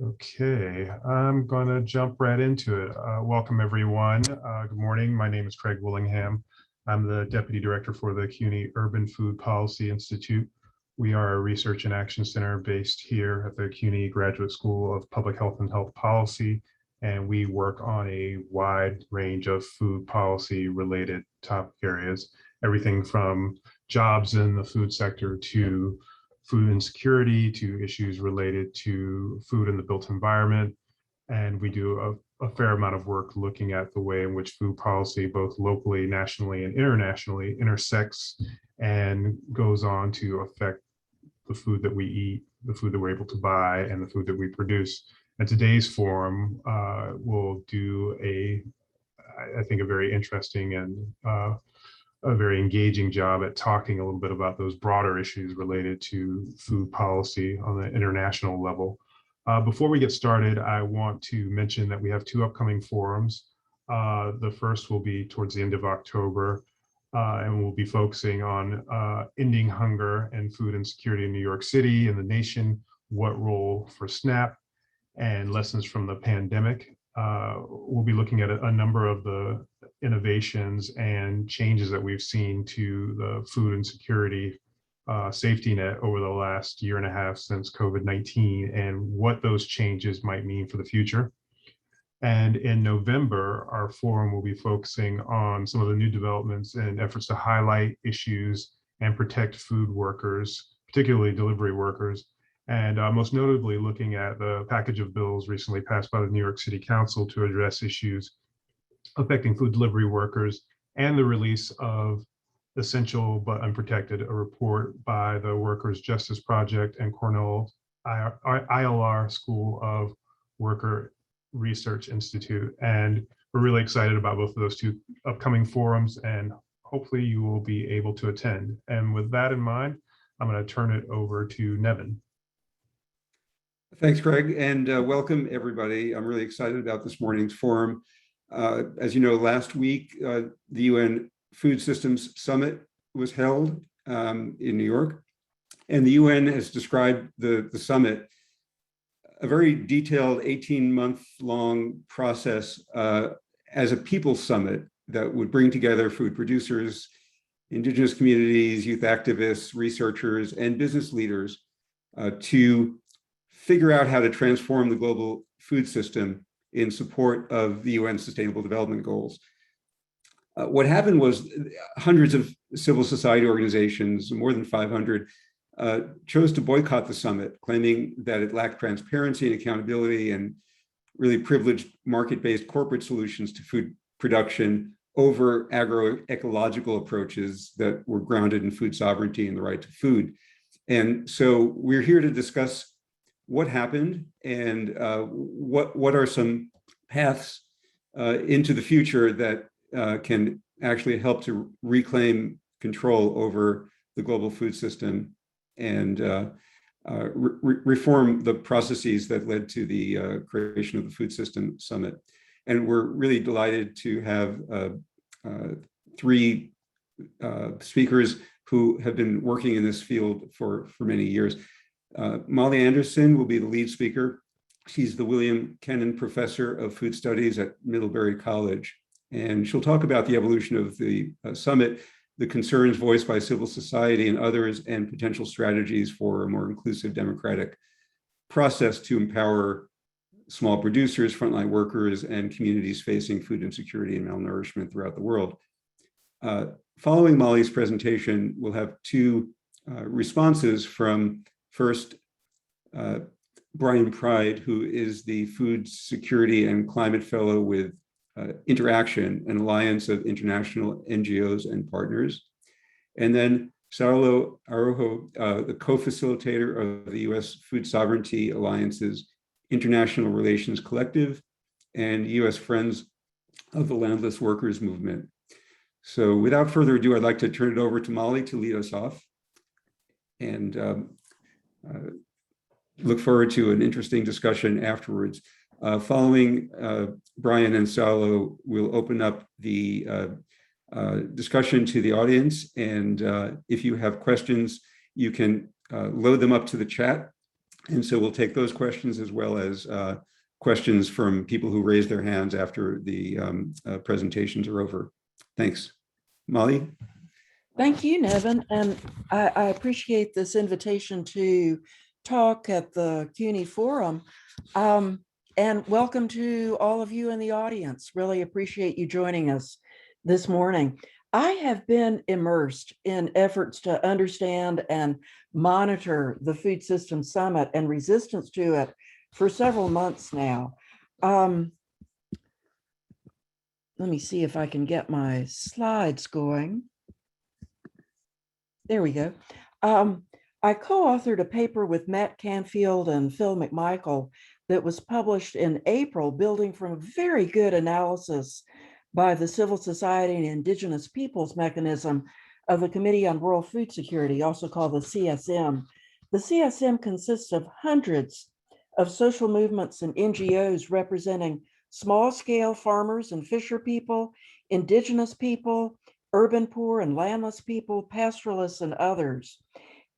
Okay, I'm going to jump right into it. Welcome, everyone. Good morning. My name is Craig Willingham. I'm the Deputy Director for the CUNY Urban Food Policy Institute. We are a research and action center based here at the CUNY Graduate School of Public Health and Health Policy, and we work on a wide range of food policy related topic areas, everything from jobs in the food sector to food insecurity to issues related to food in the built environment. And we do a fair amount of work looking at the way in which food policy, both locally, nationally, and internationally, intersects and goes on to affect the food that we eat, the food that we're able to buy, and the food that we produce. And today's forum will do I think, a very interesting and a very engaging job at talking a little bit about those broader issues related to food policy on the international level. Before we get started, I want to mention that we have two upcoming forums. The first will be towards the end of October, and we'll be focusing on ending hunger and food insecurity in New York City and the nation, what role for SNAP, and lessons from the pandemic. We'll be looking at a number of the innovations and changes that we've seen to the food insecurity safety net over the last year and a half since COVID-19 and what those changes might mean for the future. And in November, our forum will be focusing on some of the new developments and efforts to highlight issues and protect food workers, particularly delivery workers, and most notably looking at the package of bills recently passed by the New York City Council to address issues affecting food delivery workers and the release of Essential but Unprotected, a report by the Workers' Justice Project and Cornell ILR School of Worker Research Institute. And we're really excited about both of those two upcoming forums, and hopefully you will be able to attend. And with that in mind, I'm going to turn it over to Nevin. Thanks, Craig, and welcome everybody. I'm really excited about this morning's forum. As you know, last week, the UN Food Systems Summit was held in New York, and the UN has described the summit, a very detailed 18-month-long process as a people's summit that would bring together food producers, indigenous communities, youth activists, researchers, and business leaders to figure out how to transform the global food system in support of the UN Sustainable Development Goals. What happened was hundreds of civil society organizations, more than 500, chose to boycott the summit, claiming that it lacked transparency and accountability and really privileged market-based corporate solutions to food production over agroecological approaches that were grounded in food sovereignty and the right to food. And so we're here to discuss what happened and what are some paths into the future that can actually help to reclaim control over the global food system and reform the processes that led to the creation of the Food System Summit. And we're really delighted to have three speakers who have been working in this field for many years. Molly Anderson will be the lead speaker. She's the William Kennan Professor of Food Studies at Middlebury College. And she'll talk about the evolution of the summit, the concerns voiced by civil society and others, and potential strategies for a more inclusive democratic process to empower small producers, frontline workers, and communities facing food insecurity and malnourishment throughout the world. Following Molly's presentation, we'll have two responses from first, Brian Pride, who is the Food Security and Climate Fellow with Interaction, an alliance of international NGOs and partners. And then Saulo Araujo, the co-facilitator of the U.S. Food Sovereignty Alliance's International Relations Collective and U.S. Friends of the Landless Workers Movement. So without further ado, I'd like to turn it over to Molly to lead us off. And look forward to an interesting discussion afterwards. Following Brian and Saulo, we'll open up the discussion to the audience. And if you have questions, you can load them up to the chat And so we'll take those questions as well as questions from people who raise their hands after the presentations are over. Thanks. Molly? Thank you, Nevin. And I appreciate this invitation to talk at the CUNY Forum. And welcome to all of you in the audience. Really appreciate you joining us this morning. I have been immersed in efforts to understand and monitor the Food Systems Summit and resistance to it for several months now. Let me see if I can get my slides going. There we go. I co-authored a paper with Matt Canfield and Phil McMichael that was published in April, building from a very good analysis by the Civil Society and Indigenous Peoples mechanism of the Committee on World Food Security, also called the CSM. The CSM consists of hundreds of social movements and NGOs representing small-scale farmers and fisher people, indigenous people, urban poor and landless people, pastoralists, and others.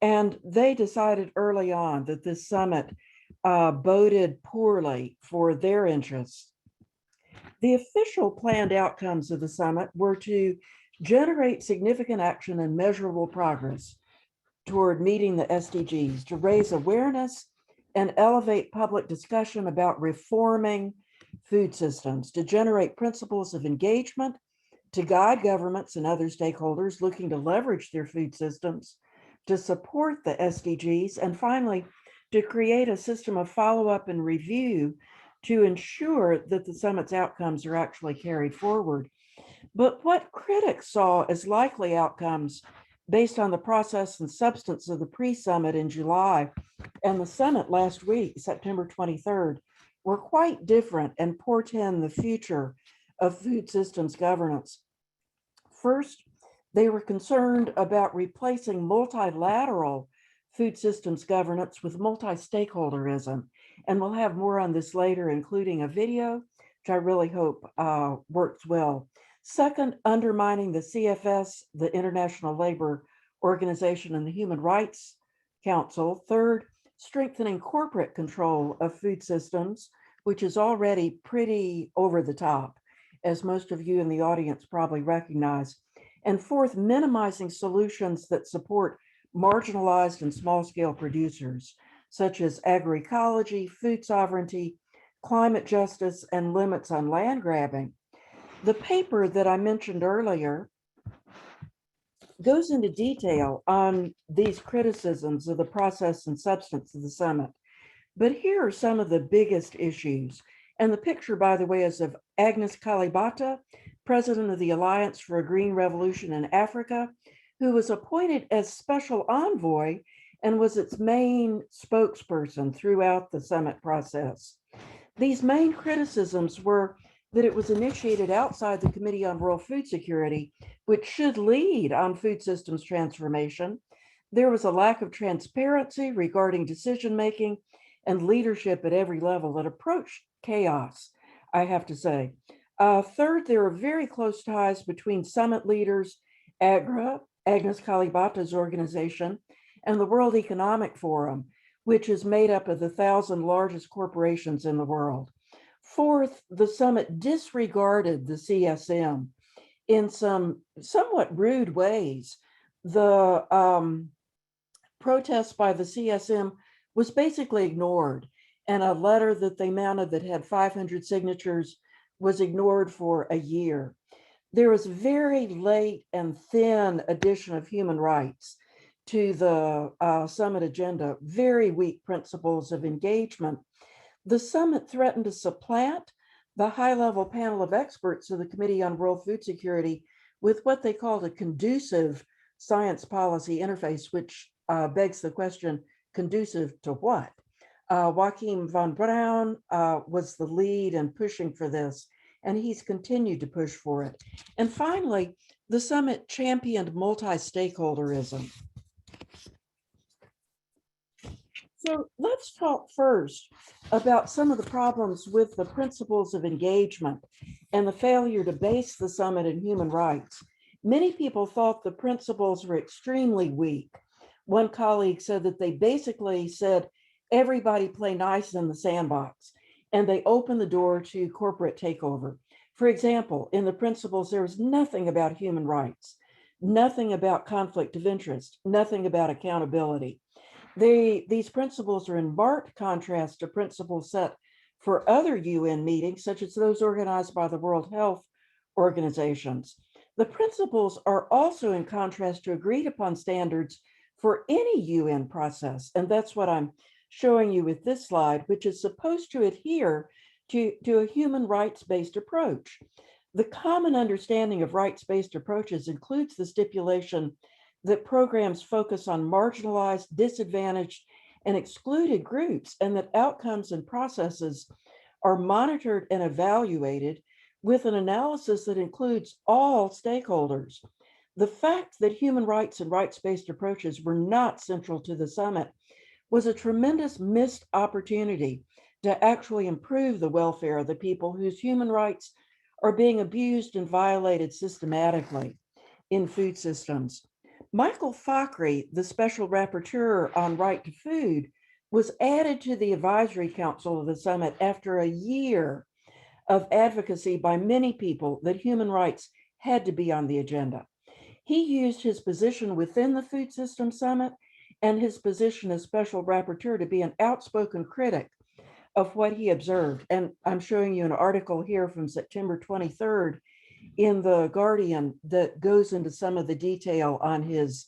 And they decided early on that this summit boded poorly for their interests. The official planned outcomes of the summit were to generate significant action and measurable progress toward meeting the SDGs, to raise awareness and elevate public discussion about reforming food systems, to generate principles of engagement, to guide governments and other stakeholders looking to leverage their food systems, to support the SDGs, and finally, to create a system of follow-up and review to ensure that the summit's outcomes are actually carried forward. But what critics saw as likely outcomes based on the process and substance of the pre-summit in July and the summit last week, September 23rd, were quite different and portend the future of food systems governance. First, they were concerned about replacing multilateral food systems governance with multi-stakeholderism. And we'll have more on this later, including a video, which I really hope works well. Second, undermining the CFS, the International Labor Organization, and the Human Rights Council. Third, strengthening corporate control of food systems, which is already pretty over the top, as most of you in the audience probably recognize. And fourth, minimizing solutions that support marginalized and small-scale producers, such as agroecology, food sovereignty, climate justice, and limits on land grabbing. The paper that I mentioned earlier goes into detail on these criticisms of the process and substance of the summit. But here are some of the biggest issues. And the picture, by the way, is of Agnes Kalibata, president of the Alliance for a Green Revolution in Africa, who was appointed as special envoy and was its main spokesperson throughout the summit process. These main criticisms were that it was initiated outside the Committee on World Food Security, which should lead on food systems transformation. There was a lack of transparency regarding decision-making and leadership at every level that approached chaos, I have to say. Third, there are very close ties between summit leaders, AGRA, Agnes Kalibata's organization, and the World Economic Forum, which is made up of the 1,000 largest corporations in the world. Fourth, the summit disregarded the CSM in some somewhat rude ways. The protest by the CSM was basically ignored, and a letter that they mounted that had 500 signatures was ignored for a year. There was very late and thin addition of human rights to the summit agenda, very weak principles of engagement. The summit threatened to supplant the high-level panel of experts of the Committee on World Food Security with what they called a conducive science policy interface, which begs the question, conducive to what? Joachim von Braun was the lead in pushing for this, and he's continued to push for it. And finally, the summit championed multi-stakeholderism. So let's talk first about some of the problems with the principles of engagement and the failure to base the summit in human rights. Many people thought the principles were extremely weak. One colleague said that they basically said, everybody play nice in the sandbox, and they open the door to corporate takeover. For example, in the principles, there is nothing about human rights, nothing about conflict of interest, nothing about accountability. These principles are in marked contrast to principles set for other UN meetings, such as those organized by the World Health Organizations. The principles are also in contrast to agreed upon standards for any UN process. And that's what I'm showing you with this slide, which is supposed to adhere to a human rights-based approach. The common understanding of rights-based approaches includes the stipulation that programs focus on marginalized, disadvantaged, and excluded groups, and that outcomes and processes are monitored and evaluated with an analysis that includes all stakeholders. The fact that human rights and rights-based approaches were not central to the summit was a tremendous missed opportunity to actually improve the welfare of the people whose human rights are being abused and violated systematically in food systems. Michael Fakhri, the special rapporteur on right to food, was added to the advisory council of the summit after a year of advocacy by many people that human rights had to be on the agenda. He used his position within the Food System Summit and his position as special rapporteur to be an outspoken critic of what he observed. And I'm showing you an article here from September 23rd in the Guardian that goes into some of the detail on his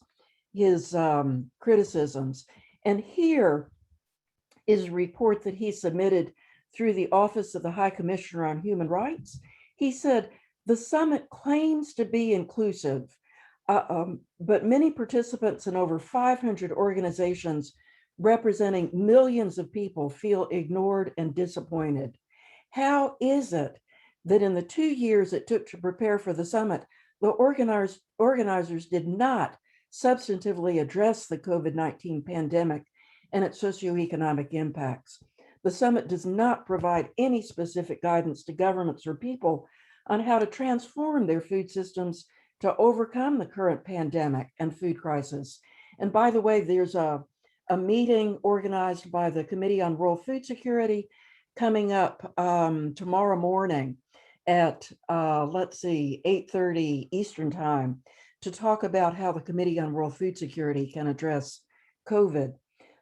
criticisms. And here is a report that he submitted through the Office of the High Commissioner on Human Rights. He said, the summit claims to be inclusive, but many participants in over 500 organizations representing millions of people feel ignored and disappointed. How is it that in the 2 years it took to prepare for the summit, the organizers did not substantively address the COVID-19 pandemic and its socioeconomic impacts? The summit does not provide any specific guidance to governments or people on how to transform their food systems to overcome the current pandemic and food crisis. And by the way, there's a meeting organized by the Committee on World Food Security coming up tomorrow morning at, 8:30 Eastern Time to talk about how the Committee on World Food Security can address COVID.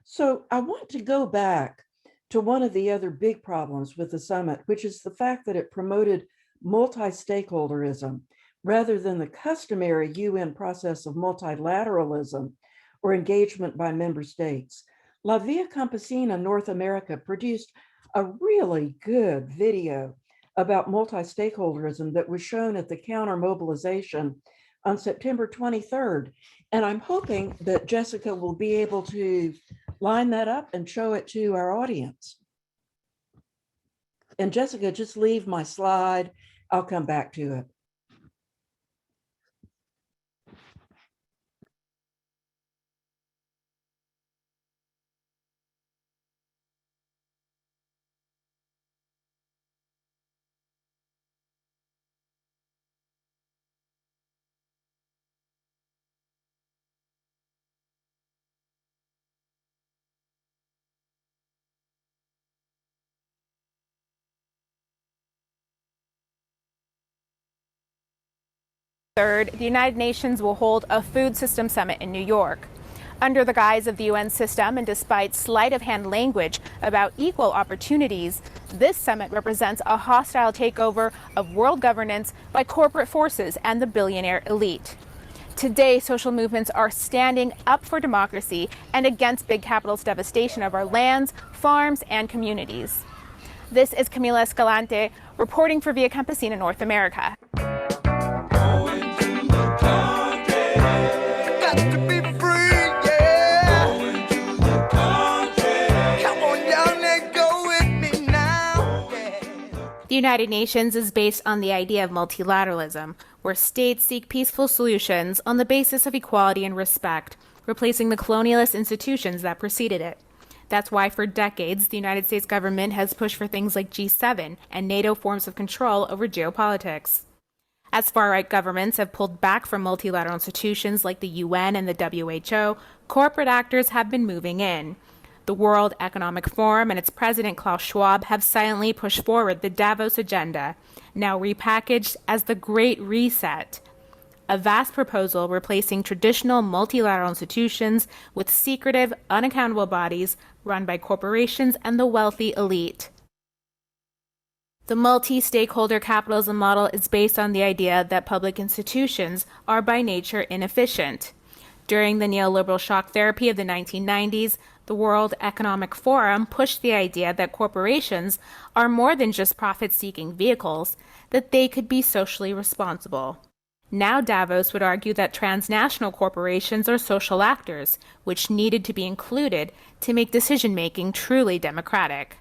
So I want to go back to one of the other big problems with the summit, which is the fact that it promoted multi-stakeholderism rather than the customary UN process of multilateralism or engagement by member states. La Via Campesina North America produced a really good video about multi-stakeholderism that was shown at the counter mobilization on September 23rd. And I'm hoping that Jessica will be able to line that up and show it to our audience. And Jessica, just leave my slide. I'll come back to it. The United Nations will hold a food system summit in New York. Under the guise of the UN system and despite sleight of hand language about equal opportunities, this summit represents a hostile takeover of world governance by corporate forces and the billionaire elite. Today, social movements are standing up for democracy and against big capital's devastation of our lands, farms, and communities. This is Camila Escalante reporting for Via Campesina North America. The United Nations is based on the idea of multilateralism, where states seek peaceful solutions on the basis of equality and respect, replacing the colonialist institutions that preceded it. That's why for decades, the United States government has pushed for things like G7 and NATO forms of control over geopolitics. As far-right governments have pulled back from multilateral institutions like the UN and the WHO, corporate actors have been moving in. The World Economic Forum and its president Klaus Schwab have silently pushed forward the Davos agenda, now repackaged as the Great Reset, a vast proposal replacing traditional multilateral institutions with secretive, unaccountable bodies run by corporations and the wealthy elite. The multi-stakeholder capitalism model is based on the idea that public institutions are by nature inefficient. During the neoliberal shock therapy of the 1990s, the World Economic Forum pushed the idea that corporations are more than just profit-seeking vehicles, that they could be socially responsible. Now Davos would argue that transnational corporations are social actors, which needed to be included to make decision-making truly democratic.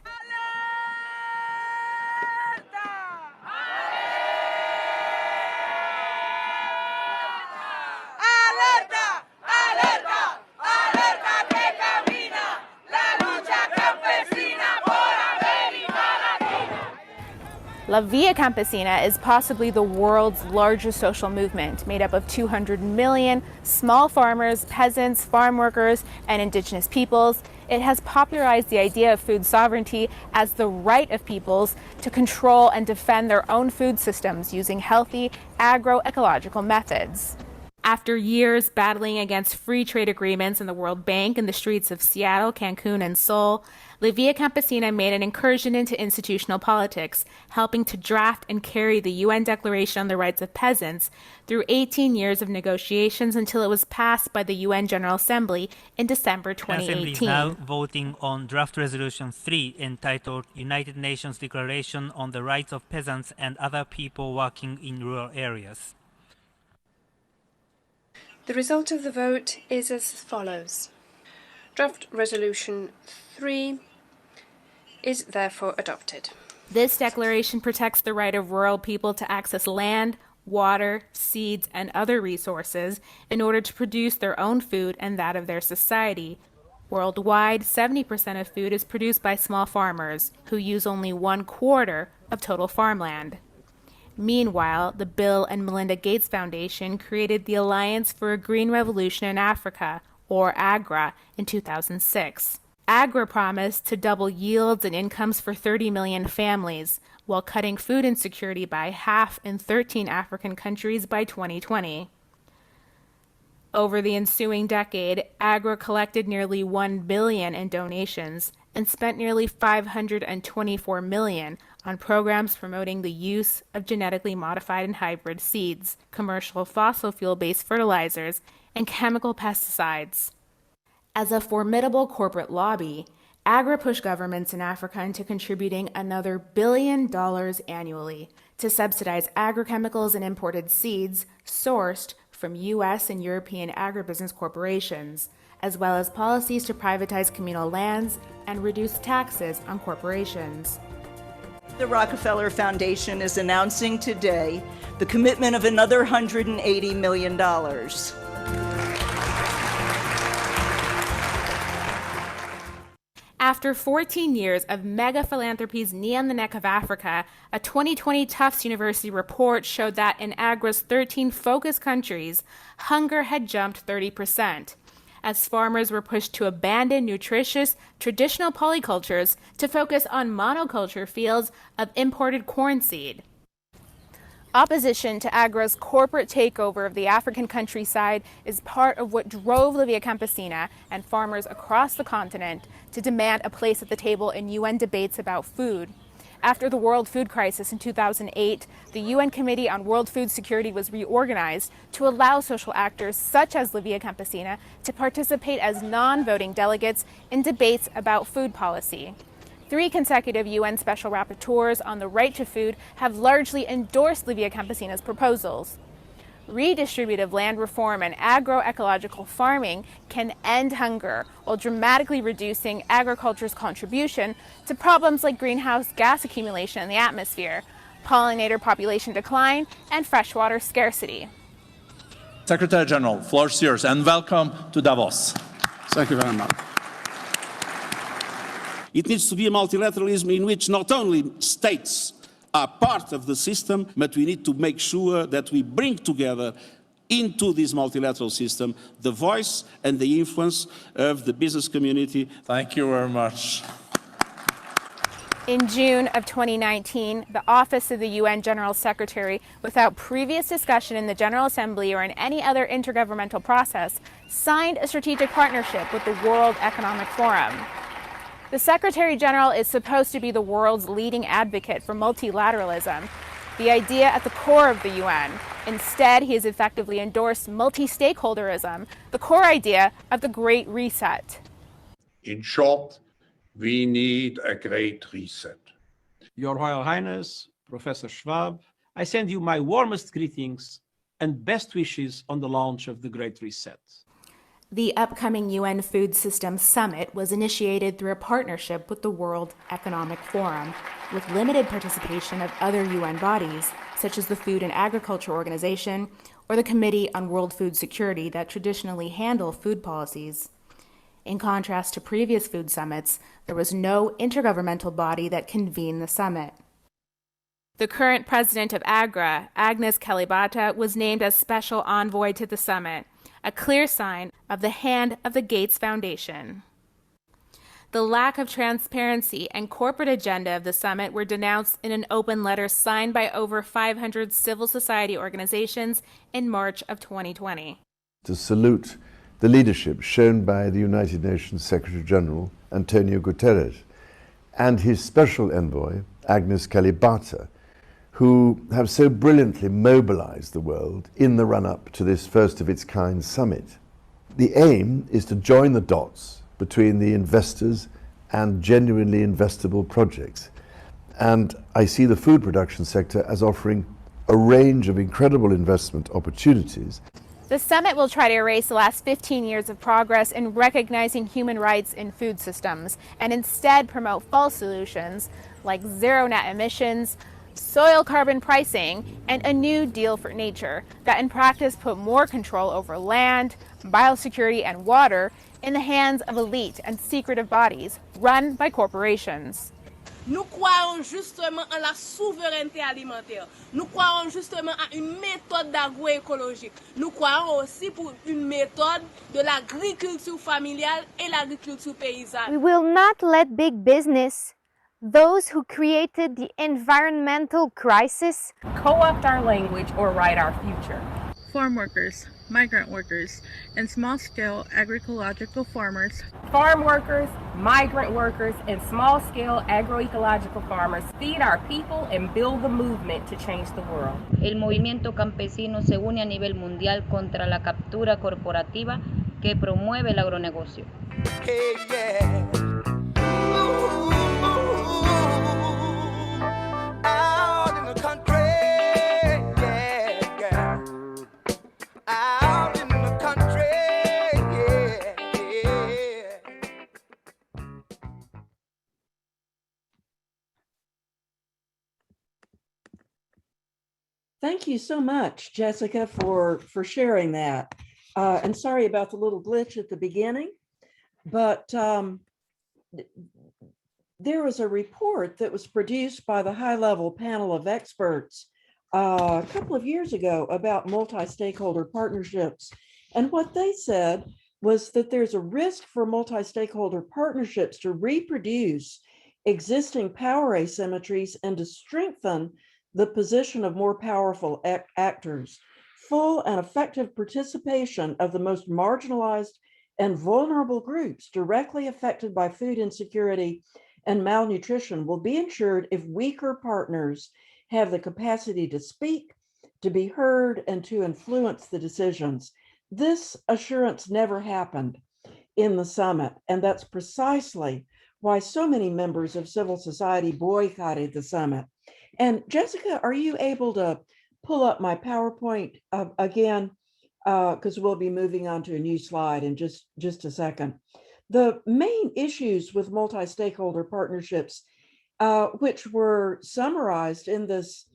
La Via Campesina is possibly the world's largest social movement, made up of 200 million small farmers, peasants, farm workers, and indigenous peoples. It has popularized the idea of food sovereignty as the right of peoples to control and defend their own food systems using healthy agroecological methods. After years battling against free trade agreements in the World Bank in the streets of Seattle, Cancun, and Seoul, La Via Campesina made an incursion into institutional politics, helping to draft and carry the UN Declaration on the Rights of Peasants through 18 years of negotiations until it was passed by the UN General Assembly in December 2018. The Assembly is now voting on Draft Resolution 3 entitled United Nations Declaration on the Rights of Peasants and Other People Working in Rural Areas. The result of the vote is as follows. Draft Resolution 3 is therefore adopted. This declaration protects the right of rural people to access land, water, seeds, and other resources in order to produce their own food and that of their society. Worldwide, 70% of food is produced by small farmers, who use only 1/4 of total farmland. Meanwhile, the Bill and Melinda Gates Foundation created the Alliance for a Green Revolution in Africa, or AGRA, in 2006. AGRA promised to double yields and incomes for 30 million families, while cutting food insecurity by half in 13 African countries by 2020. Over the ensuing decade, AGRA collected nearly $1 billion in donations and spent nearly $524 million on programs promoting the use of genetically modified and hybrid seeds, commercial fossil fuel-based fertilizers, and chemical pesticides. As a formidable corporate lobby, AGRA pushed governments in Africa into contributing another $1 billion annually to subsidize agrochemicals and imported seeds sourced from U.S. and European agribusiness corporations, as well as policies to privatize communal lands and reduce taxes on corporations. The Rockefeller Foundation is announcing today the commitment of another $180 million. After 14 years of mega philanthropy's knee on the neck of Africa, a 2020 Tufts University report showed that in AGRA's 13 focus countries, hunger had jumped 30%, as farmers were pushed to abandon nutritious, traditional polycultures to focus on monoculture fields of imported corn seed. Opposition to AGRA's corporate takeover of the African countryside is part of what drove La Via Campesina and farmers across the continent to demand a place at the table in UN debates about food. After the World Food Crisis in 2008, the UN Committee on World Food Security was reorganized to allow social actors such as La Via Campesina to participate as non-voting delegates in debates about food policy. 3 consecutive UN Special Rapporteurs on the right to food have largely endorsed La Via Campesina's proposals. Redistributive land reform and agroecological farming can end hunger while dramatically reducing agriculture's contribution to problems like greenhouse gas accumulation in the atmosphere, pollinator population decline, and freshwater scarcity. Secretary General, floor is yours, and welcome to Davos. Thank you very much. It needs to be a multilateralism in which not only states are part of the system, but we need to make sure that we bring together into this multilateral system the voice and the influence of the business community. Thank you very much. In June of 2019, the Office of the UN General Secretary, without previous discussion in the General Assembly or in any other intergovernmental process, signed a strategic partnership with the World Economic Forum. The Secretary General is supposed to be the world's leading advocate for multilateralism, the idea at the core of the UN. Instead, he has effectively endorsed multi-stakeholderism, the core idea of the Great Reset. In short, we need a great reset. Your Royal Highness, Professor Schwab, I send you my warmest greetings and best wishes on the launch of the Great Reset. The upcoming UN Food Systems Summit was initiated through a partnership with the World Economic Forum, with limited participation of other UN bodies, such as the Food and Agriculture Organization or the Committee on World Food Security that traditionally handle food policies. In contrast to previous food summits, there was no intergovernmental body that convened the summit. The current president of AGRA, Agnes Kalibata, was named as special envoy to the summit, a clear sign of the hand of the Gates Foundation. The lack of transparency and corporate agenda of the summit were denounced in an open letter signed by over 500 civil society organizations in March of 2020. To salute the leadership shown by the United Nations Secretary General, Antonio Guterres, and his special envoy, Agnes Kalibata, who have so brilliantly mobilized the world in the run-up to this first-of-its-kind summit. The aim is to join the dots between the investors and genuinely investable projects. And I see the food production sector as offering a range of incredible investment opportunities. The summit will try to erase the last 15 years of progress in recognizing human rights in food systems and instead promote false solutions like zero net emissions, soil carbon pricing, and a new deal for nature that in practice put more control over land, biosecurity, and water in the hands of elite and secretive bodies run by corporations. Nous croyons justement en la souveraineté alimentaire. Nous croyons justement à une méthode d'agroécologie. Nous croyons aussi pour une méthode de l'agriculture familiale et l'agriculture paysanne. We will not let big business, those who created the environmental crisis, co-opt our language or write our future. Farm workers, migrant workers, and small-scale agroecological farmers. Farm workers, migrant workers, and small-scale agroecological farmers feed our people and build the movement to change the world. El movimiento campesino se une a nivel mundial contra la captura corporativa que promueve el agronegocio. Hey, yeah. Out in the country. Thank you so much, Jessica, for sharing that. And sorry about the little glitch at the beginning, but there was a report that was produced by the high-level panel of experts a couple of years ago about multi-stakeholder partnerships. And what they said was that there's a risk for multi-stakeholder partnerships to reproduce existing power asymmetries and to strengthen the position of more powerful actors. Full and effective participation of the most marginalized and vulnerable groups directly affected by food insecurity and malnutrition will be ensured if weaker partners have the capacity to speak, to be heard, and to influence the decisions. This assurance never happened in the summit, and that's precisely why so many members of civil society boycotted the summit. And Jessica, are you able to pull up my PowerPoint again? Because we'll be moving on to a new slide in just a second. The main issues with multi-stakeholder partnerships, which were summarized in this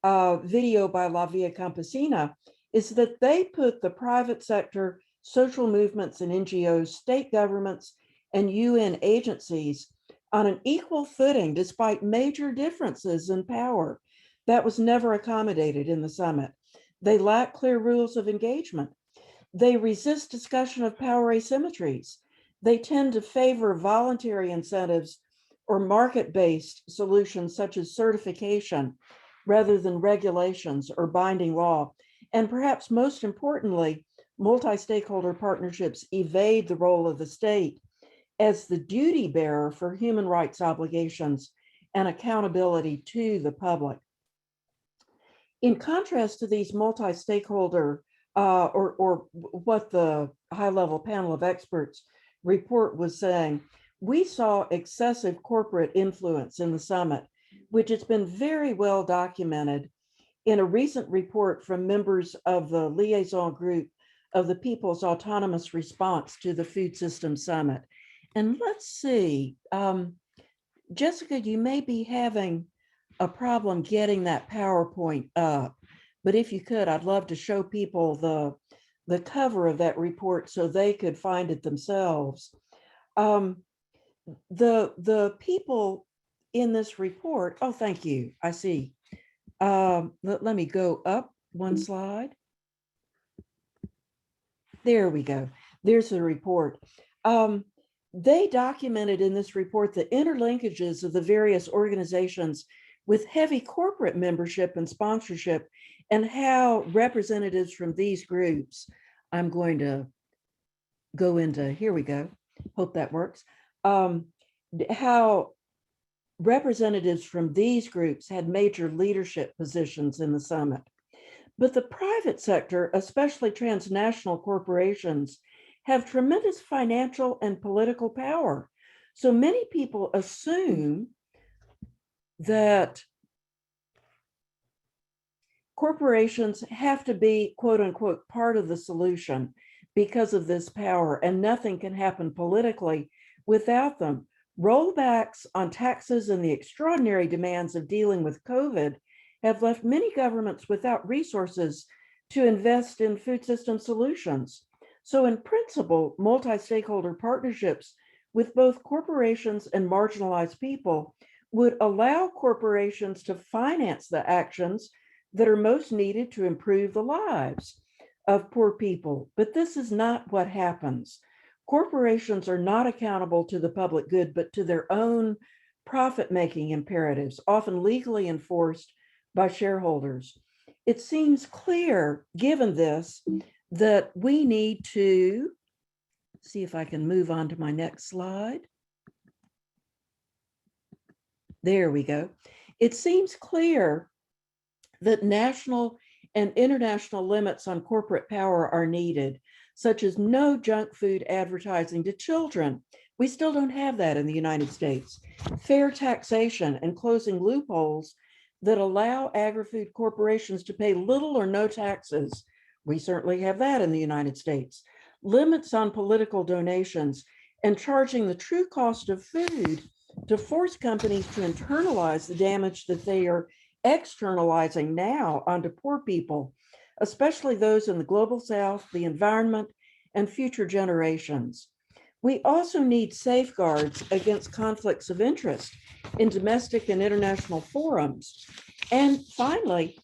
video by La Via Campesina, is that they put the private sector, social movements and NGOs, state governments, and UN agencies on an equal footing despite major differences in power. That was never accommodated in the summit. They lack clear rules of engagement. They resist discussion of power asymmetries. They tend to favor voluntary incentives or market-based solutions such as certification rather than regulations or binding law. And perhaps most importantly, multi-stakeholder partnerships evade the role of the state as the duty bearer for human rights obligations and accountability to the public. In contrast to these multi-stakeholder or what the high-level panel of experts report was saying, we saw excessive corporate influence in the summit, which has been very well documented in a recent report from members of the liaison group of the People's Autonomous Response to the Food System Summit. And let's see, Jessica, you may be having a problem getting that PowerPoint up, but if you could, I'd love to show people the cover of that report so they could find it themselves. The people in this report, oh, thank you, I see. Let me go up one slide. There we go. There's the report. They documented in this report the interlinkages of the various organizations with heavy corporate membership and sponsorship, and how representatives from these groups, I'm going to go into, here we go, hope that works, how representatives from these groups had major leadership positions in the summit. But the private sector, especially transnational corporations, have tremendous financial and political power. So many people assume that corporations have to be, quote unquote, part of the solution because of this power, and nothing can happen politically without them. Rollbacks on taxes and the extraordinary demands of dealing with COVID have left many governments without resources to invest in food system solutions. So in principle, multi-stakeholder partnerships with both corporations and marginalized people would allow corporations to finance the actions that are most needed to improve the lives of poor people. But this is not what happens. Corporations are not accountable to the public good, but to their own profit-making imperatives, often legally enforced by shareholders. It seems clear, given this, that we need to see if I can move on to my next slide. There we go. It seems clear that national and international limits on corporate power are needed, such as no junk food advertising to children. We still don't have that in the United States. Fair taxation and closing loopholes that allow agri-food corporations to pay little or no taxes. We certainly have that in the United States. Limits on political donations and charging the true cost of food to force companies to internalize the damage that they are externalizing now onto poor people, especially those in the global south, the environment, and future generations. We also need safeguards against conflicts of interest in domestic and international forums. And finally,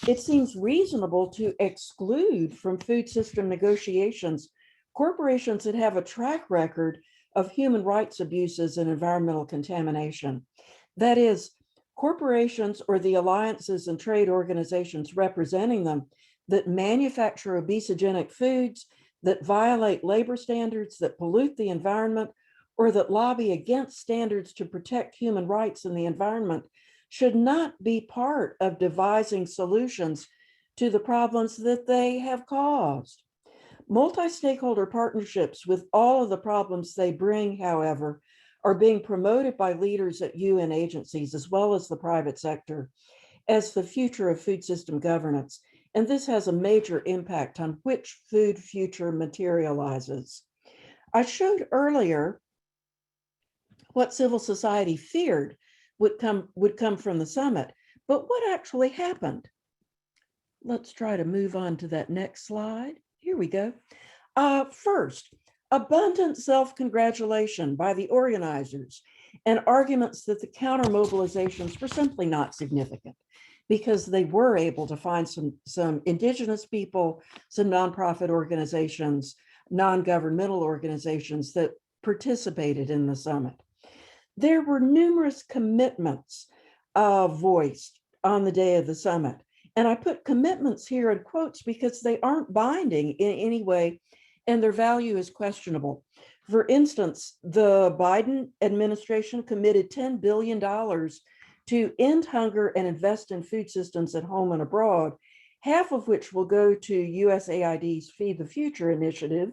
it seems reasonable to exclude from food system negotiations corporations that have a track record of human rights abuses and environmental contamination. That is, corporations or the alliances and trade organizations representing them that manufacture obesogenic foods, that violate labor standards, that pollute the environment, or that lobby against standards to protect human rights and the environment should not be part of devising solutions to the problems that they have caused. Multi-stakeholder partnerships with all of the problems they bring, however, are being promoted by leaders at UN agencies as well as the private sector as the future of food system governance. And this has a major impact on which food future materializes. I showed earlier what civil society feared would come from the summit, but what actually happened? Let's try to move on to that next slide. Here we go. First, abundant self-congratulation by the organizers and arguments that the counter mobilizations were simply not significant because they were able to find some indigenous people, some nonprofit organizations, non-governmental organizations that participated in the summit. There were numerous commitments voiced on the day of the summit. And I put commitments here in quotes because they aren't binding in any way and their value is questionable. For instance, the Biden administration committed $10 billion to end hunger and invest in food systems at home and abroad, half of which will go to USAID's Feed the Future initiative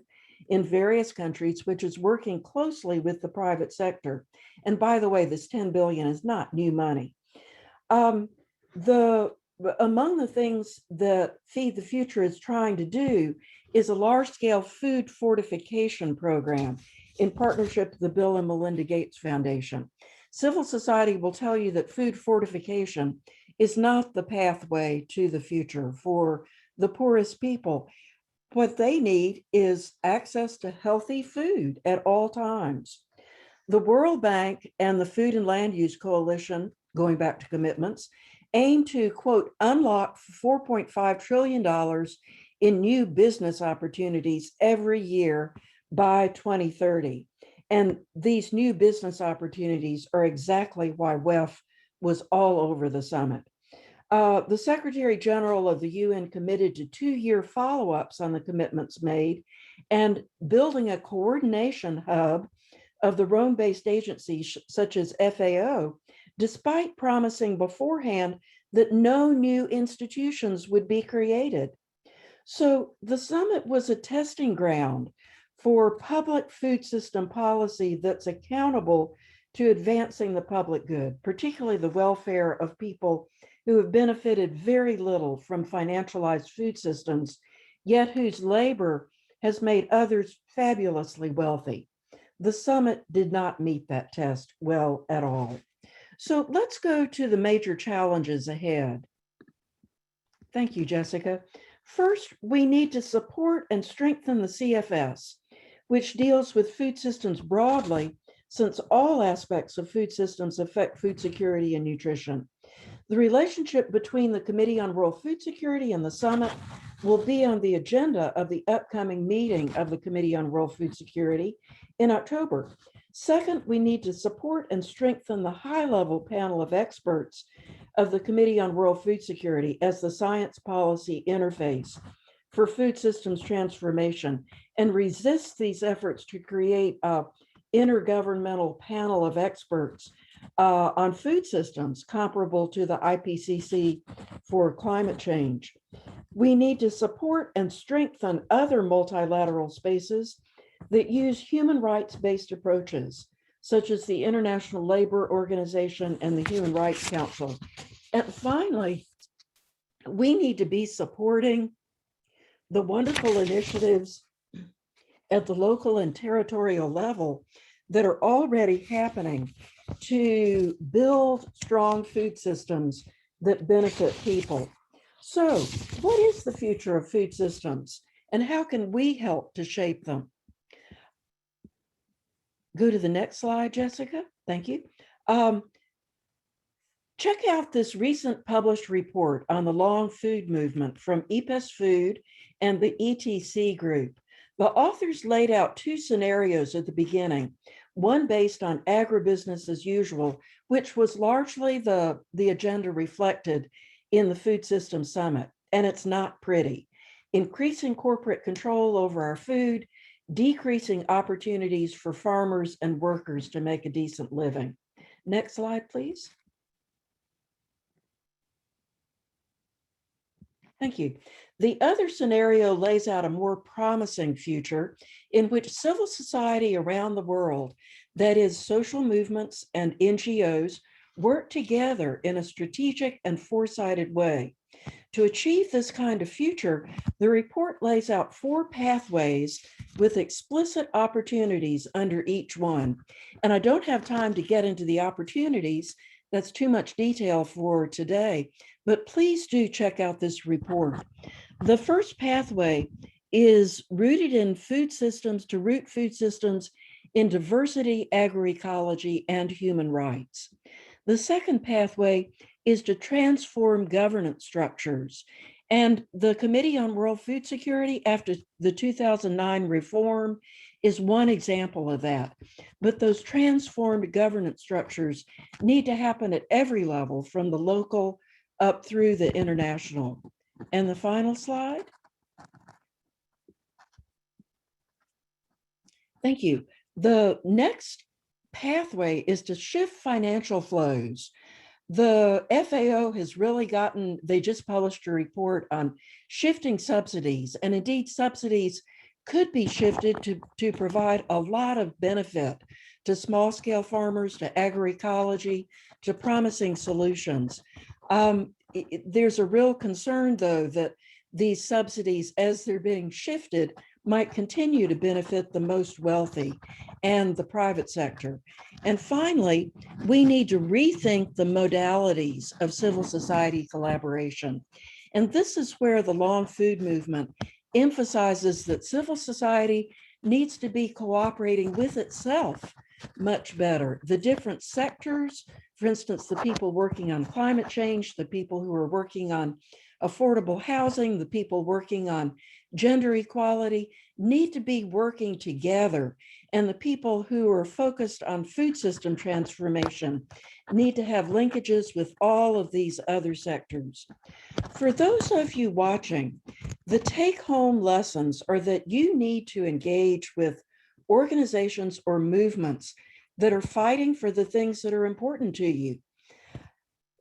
in various countries, which is working closely with the private sector. And by the way, this 10 billion is not new money. Among the things that Feed the Future is trying to do is a large-scale food fortification program in partnership with the Bill and Melinda Gates Foundation. Civil society will tell you that food fortification is not the pathway to the future for the poorest people. What they need is access to healthy food at all times. The World Bank and the Food and Land Use Coalition, going back to commitments, aim to, quote, unlock $4.5 trillion in new business opportunities every year by 2030. And these new business opportunities are exactly why WEF was all over the summit. The Secretary General of the UN committed to 2-year follow-ups on the commitments made and building a coordination hub of the Rome-based agencies such as FAO, despite promising beforehand that no new institutions would be created. So the summit was a testing ground for public food system policy that's accountable to advancing the public good, particularly the welfare of people who have benefited very little from financialized food systems, yet whose labor has made others fabulously wealthy. The summit did not meet that test well at all. So let's go to the major challenges ahead. Thank you, Jessica. First, we need to support and strengthen the CFS, which deals with food systems broadly, since all aspects of food systems affect food security and nutrition. The relationship between the Committee on World Food Security and the summit will be on the agenda of the upcoming meeting of the Committee on World Food Security in October. Second, we need to support and strengthen the high-level panel of experts of the Committee on World Food Security as the science policy interface for food systems transformation and resist these efforts to create an intergovernmental panel of experts on food systems comparable to the IPCC for climate change. We need to support and strengthen other multilateral spaces that use human rights-based approaches, such as the International Labor Organization and the Human Rights Council. And finally, we need to be supporting the wonderful initiatives at the local and territorial level that are already happening to build strong food systems that benefit people. So, what is the future of food systems and how can we help to shape them? Go to the next slide, Jessica. Thank you. Check out this recent published report on the long food movement from EPES Food and the ETC Group. The authors laid out 2 scenarios at the beginning, one based on agribusiness as usual, which was largely the agenda reflected in the Food System Summit, and it's not pretty. Increasing corporate control over our food, decreasing opportunities for farmers and workers to make a decent living. Next slide, please. Thank you. The other scenario lays out a more promising future in which civil society around the world, that is social movements and NGOs, work together in a strategic and foresighted way. To achieve this kind of future, the report lays out 4 pathways with explicit opportunities under each one. And I don't have time to get into the opportunities. That's too much detail for today, but please do check out this report. The first pathway is rooted in food systems to root food systems in diversity, agroecology, and human rights. The second pathway is to transform governance structures. And the Committee on World Food Security, after the 2009 reform, is one example of that. But those transformed governance structures need to happen at every level, from the local up through the international. And the final slide. Thank you. The next pathway is to shift financial flows. The FAO has really they just published a report on shifting subsidies, and indeed subsidies could be shifted to provide a lot of benefit to small scale farmers, to agroecology, to promising solutions. There's a real concern, though, that these subsidies, as they're being shifted, might continue to benefit the most wealthy and the private sector. And finally, we need to rethink the modalities of civil society collaboration. And this is where the Long Food Movement emphasizes that civil society needs to be cooperating with itself much better. The different sectors, for instance, the people working on climate change, the people who are working on affordable housing, the people working on gender equality, need to be working together. And the people who are focused on food system transformation need to have linkages with all of these other sectors. For those of you watching, the take-home lessons are that you need to engage with organizations or movements that are fighting for the things that are important to you.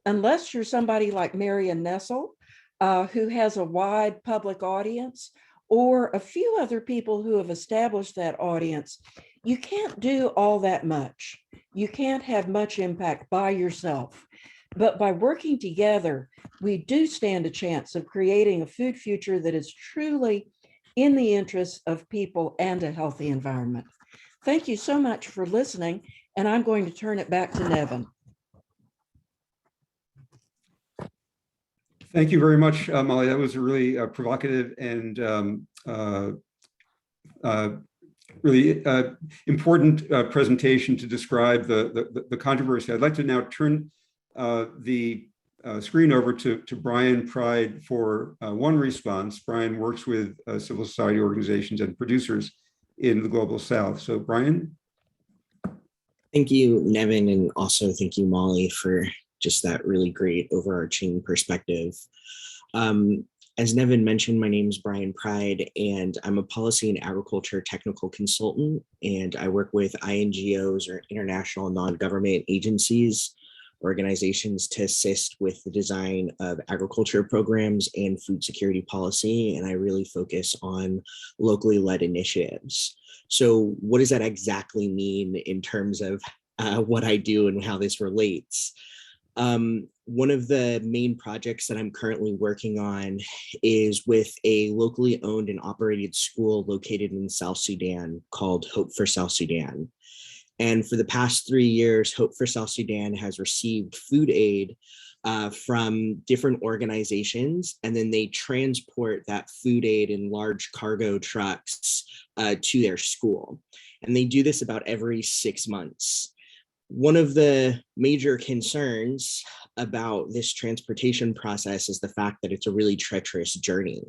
Unless you're somebody like Marion Nestle, who has a wide public audience, or a few other people who have established that audience, you can't do all that much. You can't have much impact by yourself. But by working together, we do stand a chance of creating a food future that is truly in the interests of people and a healthy environment. Thank you so much for listening, and I'm going to turn it back to Nevin. Thank you very much, Molly. That was a really provocative and really important presentation to describe the controversy. I'd like to now turn the screen over to Brian Pride for one response. Brian works with civil society organizations and producers in the Global South. So Brian. Thank you, Nevin, and also thank you, Molly, for just that really great overarching perspective. As Nevin mentioned, my name is Brian Pride, and I'm a policy and agriculture technical consultant, and I work with INGOs, or international non-government agencies, organizations, to assist with the design of agriculture programs and food security policy, and I really focus on locally led initiatives. So what does that exactly mean in terms of what I do and how this relates? One of the main projects that I'm currently working on is with a locally owned and operated school located in South Sudan called Hope for South Sudan. And for the past 3 years, Hope for South Sudan has received food aid from different organizations, and then they transport that food aid in large cargo trucks to their school. And they do this about every 6 months. One of the major concerns about this transportation process is the fact that it's a really treacherous journey.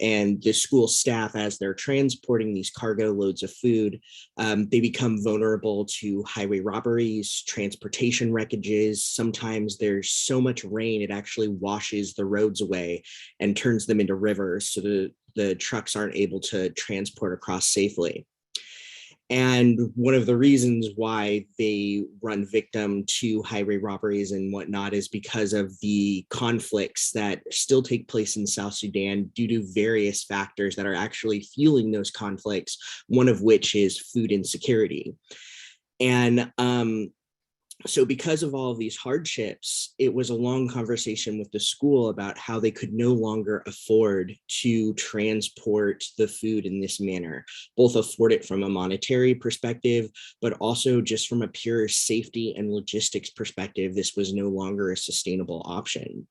And the school staff, as they're transporting these cargo loads of food, they become vulnerable to highway robberies, transportation wreckages. Sometimes there's so much rain, it actually washes the roads away and turns them into rivers, so the trucks aren't able to transport across safely. And one of the reasons why they run victim to highway robberies and whatnot is because of the conflicts that still take place in South Sudan due to various factors that are actually fueling those conflicts, one of which is food insecurity. And so because of all of these hardships, it was a long conversation with the school about how they could no longer afford to transport the food in this manner, both afford it from a monetary perspective, but also just from a pure safety and logistics perspective, this was no longer a sustainable option.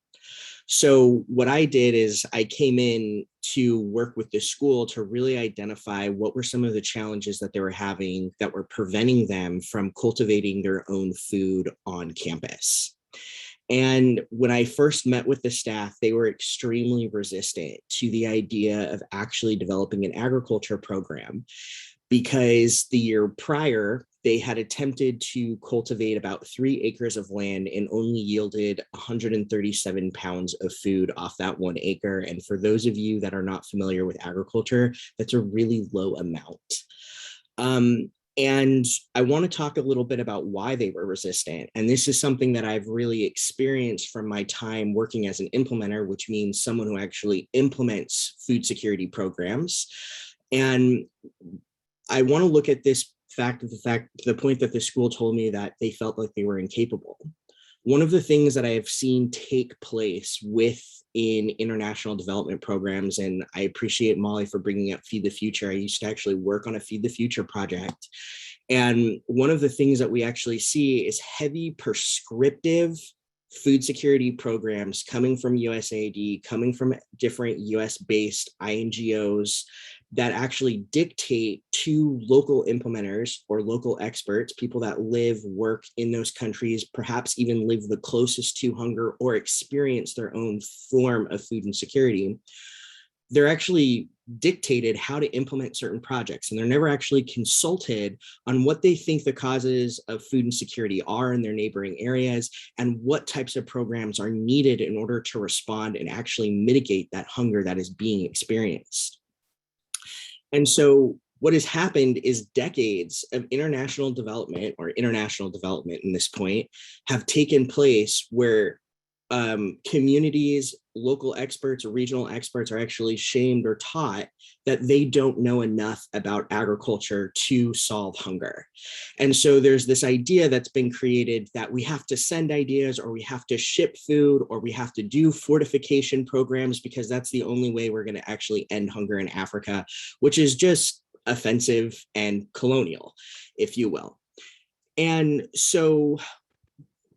So what I did is I came in to work with the school to really identify what were some of the challenges that they were having that were preventing them from cultivating their own food on campus. And when I first met with the staff, they were extremely resistant to the idea of actually developing an agriculture program, because the year prior, they had attempted to cultivate about 3 acres of land and only yielded 137 pounds of food off that 1 acre. And for those of you that are not familiar with agriculture, that's a really low amount. And I want to talk a little bit about why they were resistant. And this is something that I've really experienced from my time working as an implementer, which means someone who actually implements food security programs. And I want to look at this the point that the school told me that they felt like they were incapable. One of the things that I have seen take place within international development programs, and I appreciate Molly for bringing up Feed the Future. I used to actually work on a Feed the Future project. And one of the things that we actually see is heavy prescriptive food security programs coming from USAID, coming from different US-based INGOs that actually dictate to local implementers or local experts, people that live, work in those countries, perhaps even live the closest to hunger or experience their own form of food insecurity. They're actually dictated how to implement certain projects, and they're never actually consulted on what they think the causes of food insecurity are in their neighboring areas and what types of programs are needed in order to respond and actually mitigate that hunger that is being experienced. And so what has happened is decades of international development in this point have taken place where communities, local experts, or regional experts are actually shamed or taught that they don't know enough about agriculture to solve hunger. And so there's this idea that's been created that we have to send ideas, or we have to ship food, or we have to do fortification programs because that's the only way we're going to actually end hunger in Africa, which is just offensive and colonial, if you will. And so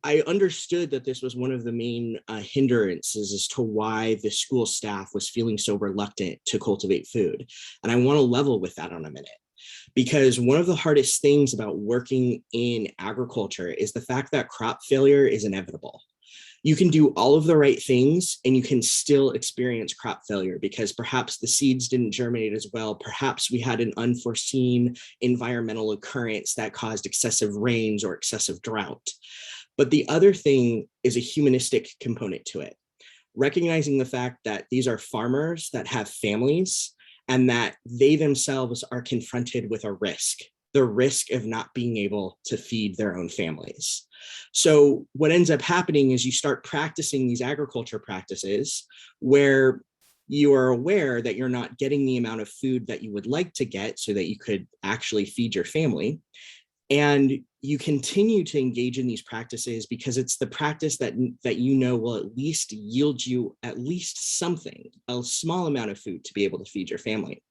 I understood that this was one of the main hindrances as to why the school staff was feeling so reluctant to cultivate food. And I want to level with that on a minute, because one of the hardest things about working in agriculture is the fact that crop failure is inevitable. You can do all of the right things and you can still experience crop failure because perhaps the seeds didn't germinate as well. Perhaps we had an unforeseen environmental occurrence that caused excessive rains or excessive drought. But the other thing is a humanistic component to it, recognizing the fact that these are farmers that have families and that they themselves are confronted with a risk, the risk of not being able to feed their own families. So what ends up happening is you start practicing these agriculture practices where you are aware that you're not getting the amount of food that you would like to get so that you could actually feed your family. And you continue to engage in these practices because it's the practice that you know will at least yield you at least something, a small amount of food to be able to feed your family.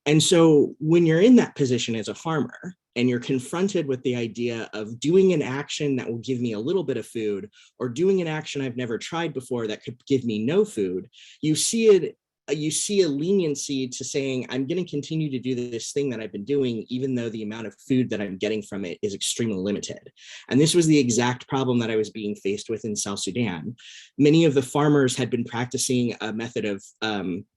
And so when you're in that position as a farmer and you're confronted with the idea of doing an action that will give me a little bit of food or doing an action I've never tried before that could give me no food, you see a leniency to saying, I'm going to continue to do this thing that I've been doing, even though the amount of food that I'm getting from it is extremely limited. And this was the exact problem that I was being faced with in South Sudan. Many of the farmers had been practicing a method of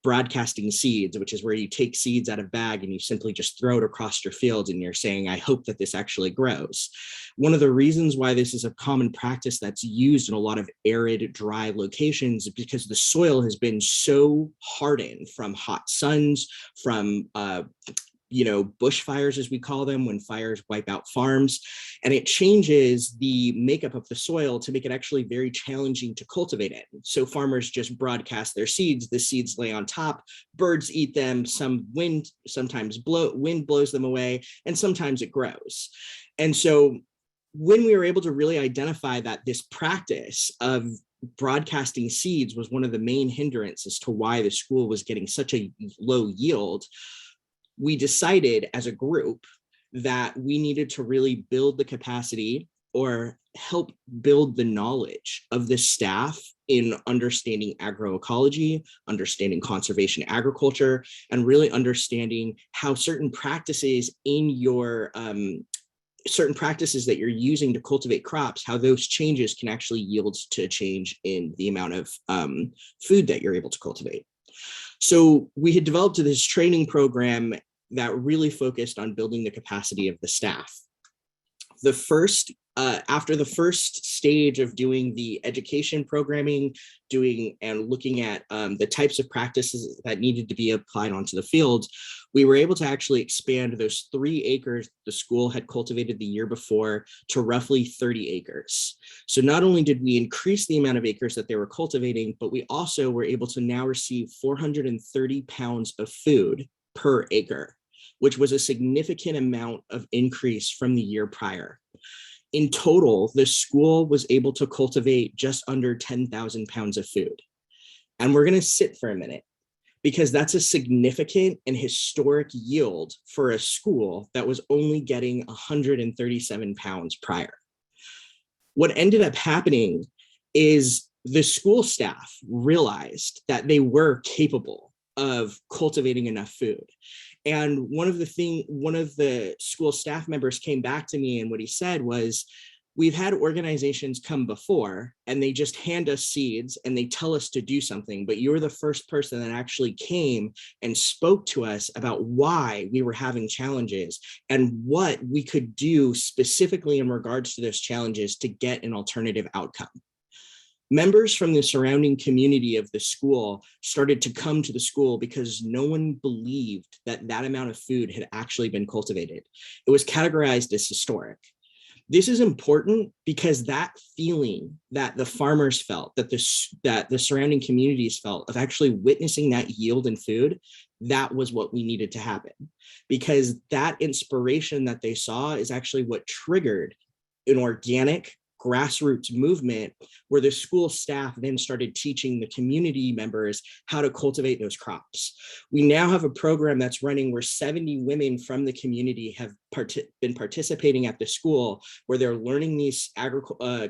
broadcasting seeds, which is where you take seeds out of a bag and you simply just throw it across your fields and you're saying, I hope that this actually grows. One of the reasons why this is a common practice that's used in a lot of arid, dry locations is because the soil has been so hardened from hot suns, from bushfires, as we call them, when fires wipe out farms, and it changes the makeup of the soil to make it actually very challenging to cultivate it. So farmers just broadcast their seeds, the seeds lay on top, birds eat them, wind blows them away, and sometimes it grows. And so when we were able to really identify that this practice of broadcasting seeds was one of the main hindrances to why the school was getting such a low yield, we decided as a group that we needed to really build the capacity or help build the knowledge of the staff in understanding agroecology, understanding conservation agriculture, and really understanding how certain practices in your certain practices that you're using to cultivate crops, how those changes can actually yield to a change in the amount of food that you're able to cultivate. So we had developed this training program that really focused on building the capacity of the staff. After the first stage of doing the education programming, and looking at the types of practices that needed to be applied onto the field, we were able to actually expand those 3 acres the school had cultivated the year before to roughly 30 acres. So not only did we increase the amount of acres that they were cultivating, but we also were able to now receive 430 pounds of food per acre, which was a significant amount of increase from the year prior. In total, the school was able to cultivate just under 10,000 pounds of food. And we're going to sit for a minute, because that's a significant and historic yield for a school that was only getting 137 pounds prior. What ended up happening is the school staff realized that they were capable of cultivating enough food. And one of the school staff members came back to me, and what he said was, we've had organizations come before and they just hand us seeds and they tell us to do something, but you're the first person that actually came and spoke to us about why we were having challenges and what we could do specifically in regards to those challenges to get an alternative outcome. Members from the surrounding community of the school started to come to the school because no one believed that that amount of food had actually been cultivated. It was categorized as historic. This is important because that feeling that the farmers felt, that the surrounding communities felt of actually witnessing that yield in food, that was what we needed to happen. Because that inspiration that they saw is actually what triggered an organic grassroots movement where the school staff then started teaching the community members how to cultivate those crops. We now have a program that's running where 70 women from the community have been participating at the school, where they're learning these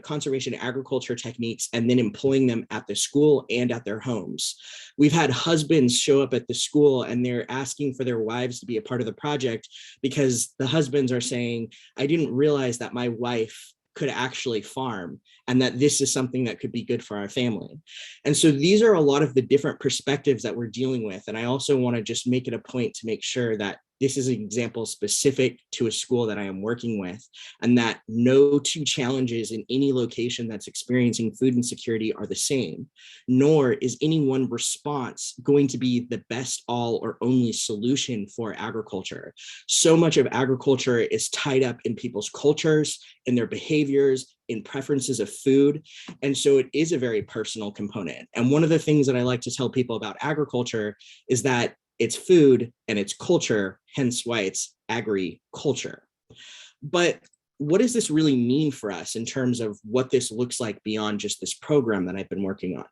conservation agriculture techniques and then employing them at the school and at their homes. We've had husbands show up at the school and they're asking for their wives to be a part of the project because the husbands are saying, I didn't realize that my wife could actually farm and that this is something that could be good for our family. And so these are a lot of the different perspectives that we're dealing with. And I also want to just make it a point to make sure that this is an example specific to a school that I am working with, and that no 2 challenges in any location that's experiencing food insecurity are the same, nor is any one response going to be the best all or only solution for agriculture. So much of agriculture is tied up in people's cultures, in their behaviors, in preferences of food. And so it is a very personal component. And one of the things that I like to tell people about agriculture is that it's food and it's culture, hence why it's agriculture. But what does this really mean for us in terms of what this looks like beyond just this program that I've been working on?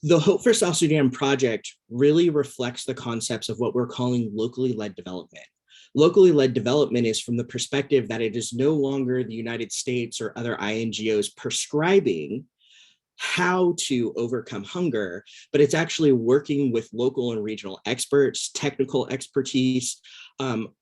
The Hope for South Sudan project really reflects the concepts of what we're calling locally led development. Locally led development is from the perspective that it is no longer the United States or other INGOs prescribing how to overcome hunger, but it's actually working with local and regional experts, technical expertise,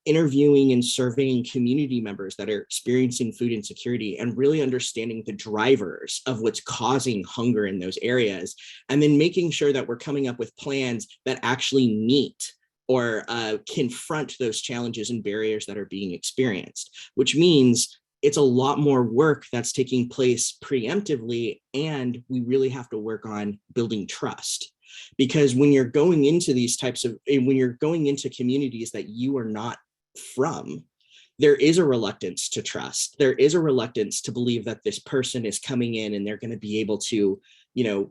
interviewing and surveying community members that are experiencing food insecurity and really understanding the drivers of what's causing hunger in those areas, and then making sure that we're coming up with plans that actually meet or confront those challenges and barriers that are being experienced, which means it's a lot more work that's taking place preemptively, and we really have to work on building trust. Because when you're going into when you're going into communities that you are not from, there is a reluctance to trust. There is a reluctance to believe that this person is coming in and they're going to be able to,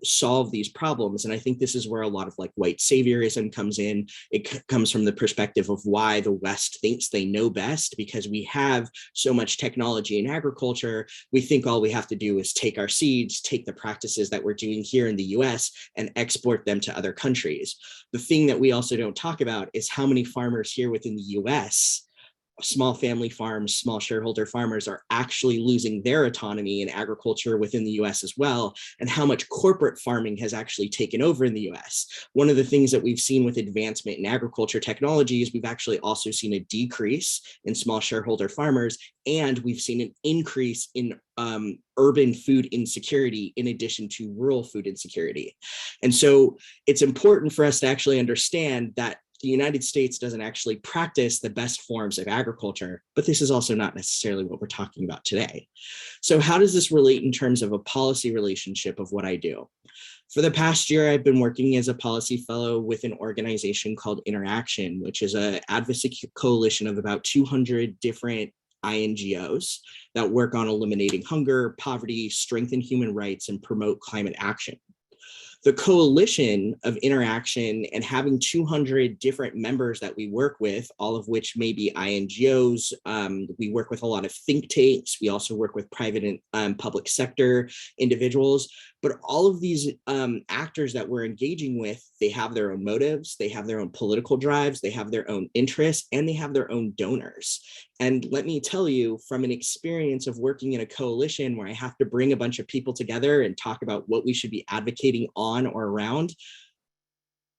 solve these problems. And I think this is where a lot of white saviorism comes in. It comes from the perspective of why the West thinks they know best, because we have so much technology in agriculture. We think all we have to do is take our seeds, take the practices that we're doing here in the US and export them to other countries. The thing that we also don't talk about is how many farmers here within the US small family farms, small shareholder farmers are actually losing their autonomy in agriculture within the US as well, and how much corporate farming has actually taken over in the US. One of the things that we've seen with advancement in agriculture technology is we've actually also seen a decrease in small shareholder farmers, and we've seen an increase in urban food insecurity in addition to rural food insecurity. And so it's important for us to actually understand that the United States doesn't actually practice the best forms of agriculture, but this is also not necessarily what we're talking about today. So how does this relate in terms of a policy relationship of what I do? For the past year, I've been working as a policy fellow with an organization called Interaction, which is an advocacy coalition of about 200 different INGOs that work on eliminating hunger, poverty, strengthen human rights, and promote climate action. The coalition of Interaction and having 200 different members that we work with, all of which may be INGOs, we work with a lot of think tanks, we also work with private and public sector individuals, but all of these actors that we're engaging with, they have their own motives, they have their own political drives, they have their own interests, and they have their own donors. And let me tell you, from an experience of working in a coalition where I have to bring a bunch of people together and talk about what we should be advocating on or around,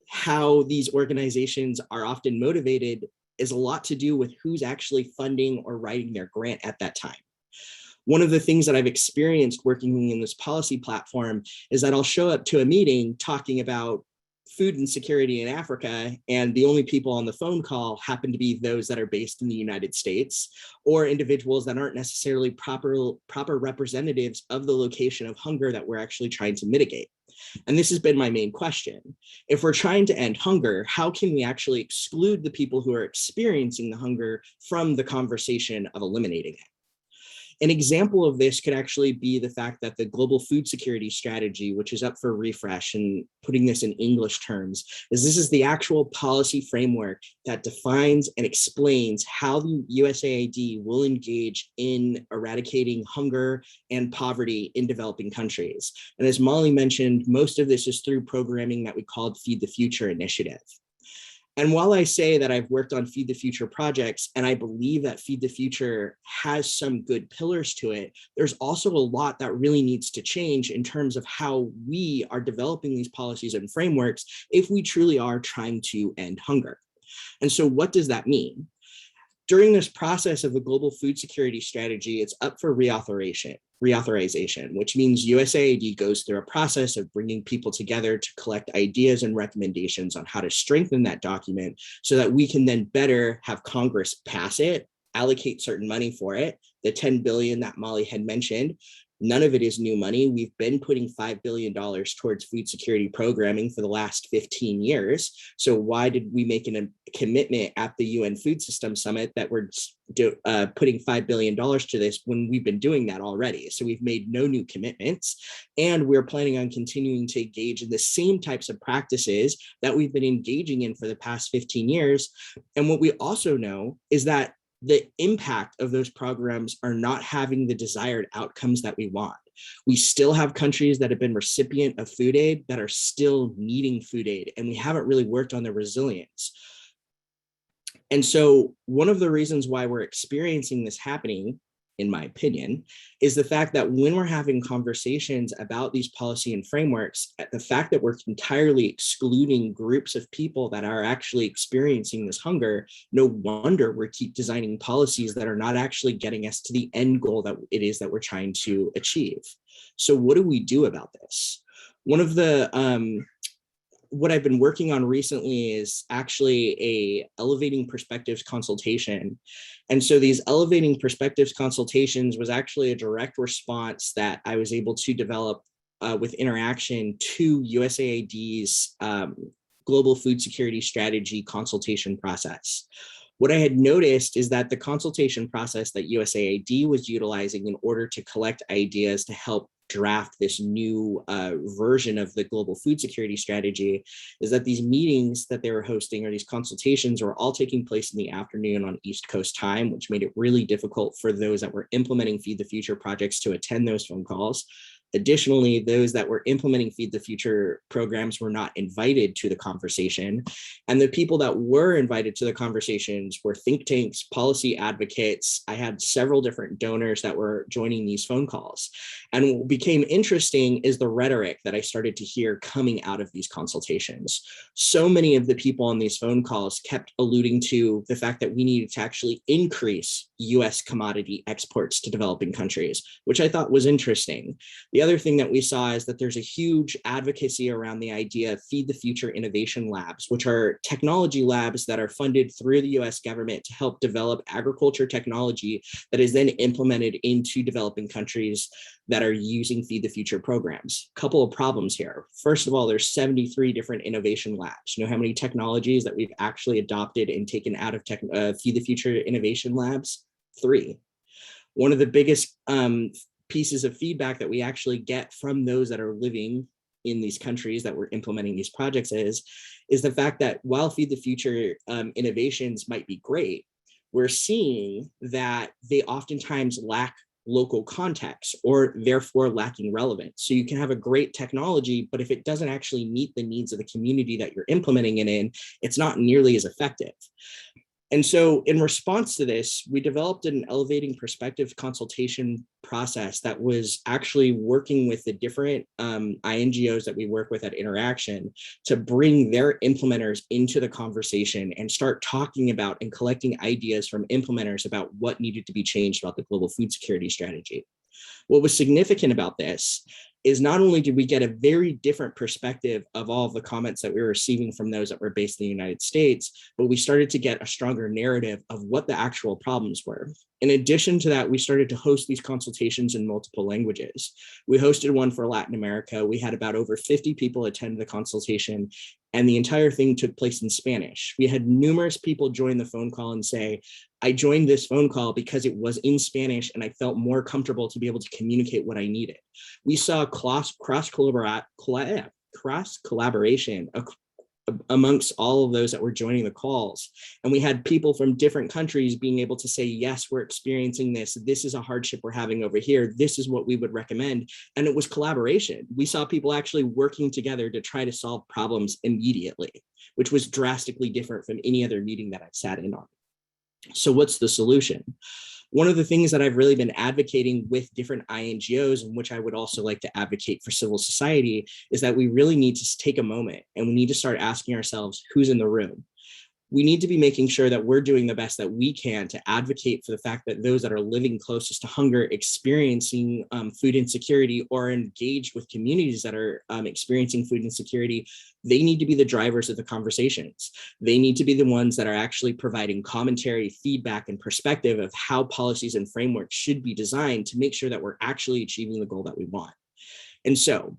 how these organizations are often motivated is a lot to do with who's actually funding or writing their grant at that time. One of the things that I've experienced working in this policy platform is that I'll show up to a meeting talking about food insecurity in Africa, and the only people on the phone call happen to be those that are based in the United States, or individuals that aren't necessarily proper representatives of the location of hunger that we're actually trying to mitigate. And this has been my main question. If we're trying to end hunger, how can we actually exclude the people who are experiencing the hunger from the conversation of eliminating it? An example of this could actually be the fact that the Global Food Security Strategy, which is up for refresh, and putting this in English terms, this is the actual policy framework that defines and explains how the USAID will engage in eradicating hunger and poverty in developing countries. And as Molly mentioned, most of this is through programming that we called Feed the Future Initiative. And while I say that I've worked on Feed the Future projects, and I believe that Feed the Future has some good pillars to it, there's also a lot that really needs to change in terms of how we are developing these policies and frameworks if we truly are trying to end hunger. And so what does that mean? During this process of the Global Food Security Strategy, it's up for reauthorization, which means USAID goes through a process of bringing people together to collect ideas and recommendations on how to strengthen that document so that we can then better have Congress pass it, allocate certain money for it. The $10 billion that Molly had mentioned, none of it is new money. We've been putting $5 billion towards food security programming for the last 15 years. So why did we make a commitment at the UN Food System Summit that we're putting $5 billion to this when we've been doing that already? So we've made no new commitments, and we're planning on continuing to engage in the same types of practices that we've been engaging in for the past 15 years. And what we also know is that the impact of those programs are not having the desired outcomes that we want. We still have countries that have been recipient of food aid that are still needing food aid, and we haven't really worked on their resilience. And so one of the reasons why we're experiencing this happening, in my opinion, is the fact that when we're having conversations about these policy and frameworks, the fact that we're entirely excluding groups of people that are actually experiencing this hunger, no wonder we keep designing policies that are not actually getting us to the end goal that it is that we're trying to achieve. So what do we do about this? One of the what I've been working on recently is actually a Elevating Perspectives consultation. And so these Elevating Perspectives consultations was actually a direct response that I was able to develop with Interaction to USAID's Global Food Security Strategy consultation process. What I had noticed is that the consultation process that USAID was utilizing in order to collect ideas to help draft this new version of the Global Food Security Strategy is that these meetings that they were hosting, or these consultations, were all taking place in the afternoon on East Coast time, which made it really difficult for those that were implementing Feed the Future projects to attend those phone calls. Additionally, those that were implementing Feed the Future programs were not invited to the conversation. And the people that were invited to the conversations were think tanks, policy advocates. I had several different donors that were joining these phone calls. And what became interesting is the rhetoric that I started to hear coming out of these consultations. So many of the people on these phone calls kept alluding to the fact that we needed to actually increase US commodity exports to developing countries, which I thought was interesting. The other thing that we saw is that there's a huge advocacy around the idea of Feed the Future Innovation Labs, which are technology labs that are funded through the US government to help develop agriculture technology that is then implemented into developing countries that are using Feed the Future programs. Couple of problems here. First of all, there's 73 different innovation labs. You know how many technologies that we've actually adopted and taken out of Feed the Future innovation labs? 3. One of the biggest pieces of feedback that we actually get from those that are living in these countries that we're implementing these projects is the fact that while Feed the Future innovations might be great, we're seeing that they oftentimes lack local context or therefore lacking relevance. So you can have a great technology, but if it doesn't actually meet the needs of the community that you're implementing it in, it's not nearly as effective. And so in response to this, we developed an elevating perspective consultation process that was actually working with the different INGOs that we work with at Interaction to bring their implementers into the conversation and start talking about and collecting ideas from implementers about what needed to be changed about the global food security strategy. What was significant about this is not only did we get a very different perspective of all of the comments that we were receiving from those that were based in the United States, but we started to get a stronger narrative of what the actual problems were. In addition to that, we started to host these consultations in multiple languages. We hosted one for Latin America. We had about over 50 people attend the consultation, and the entire thing took place in Spanish. We had numerous people join the phone call and say, I joined this phone call because it was in Spanish and I felt more comfortable to be able to communicate what I needed. We saw cross collaboration amongst all of those that were joining the calls. And we had people from different countries being able to say, yes, we're experiencing this. This is a hardship we're having over here. This is what we would recommend. And it was collaboration. We saw people actually working together to try to solve problems immediately, which was drastically different from any other meeting that I've sat in on. So what's the solution? One of the things that I've really been advocating with different INGOs, and which I would also like to advocate for civil society, is that we really need to take a moment and we need to start asking ourselves, who's in the room? We need to be making sure that we're doing the best that we can to advocate for the fact that those that are living closest to hunger, experiencing food insecurity, or engaged with communities that are experiencing food insecurity, they need to be the drivers of the conversations. They need to be the ones that are actually providing commentary, feedback, and perspective of how policies and frameworks should be designed to make sure that we're actually achieving the goal that we want. And so,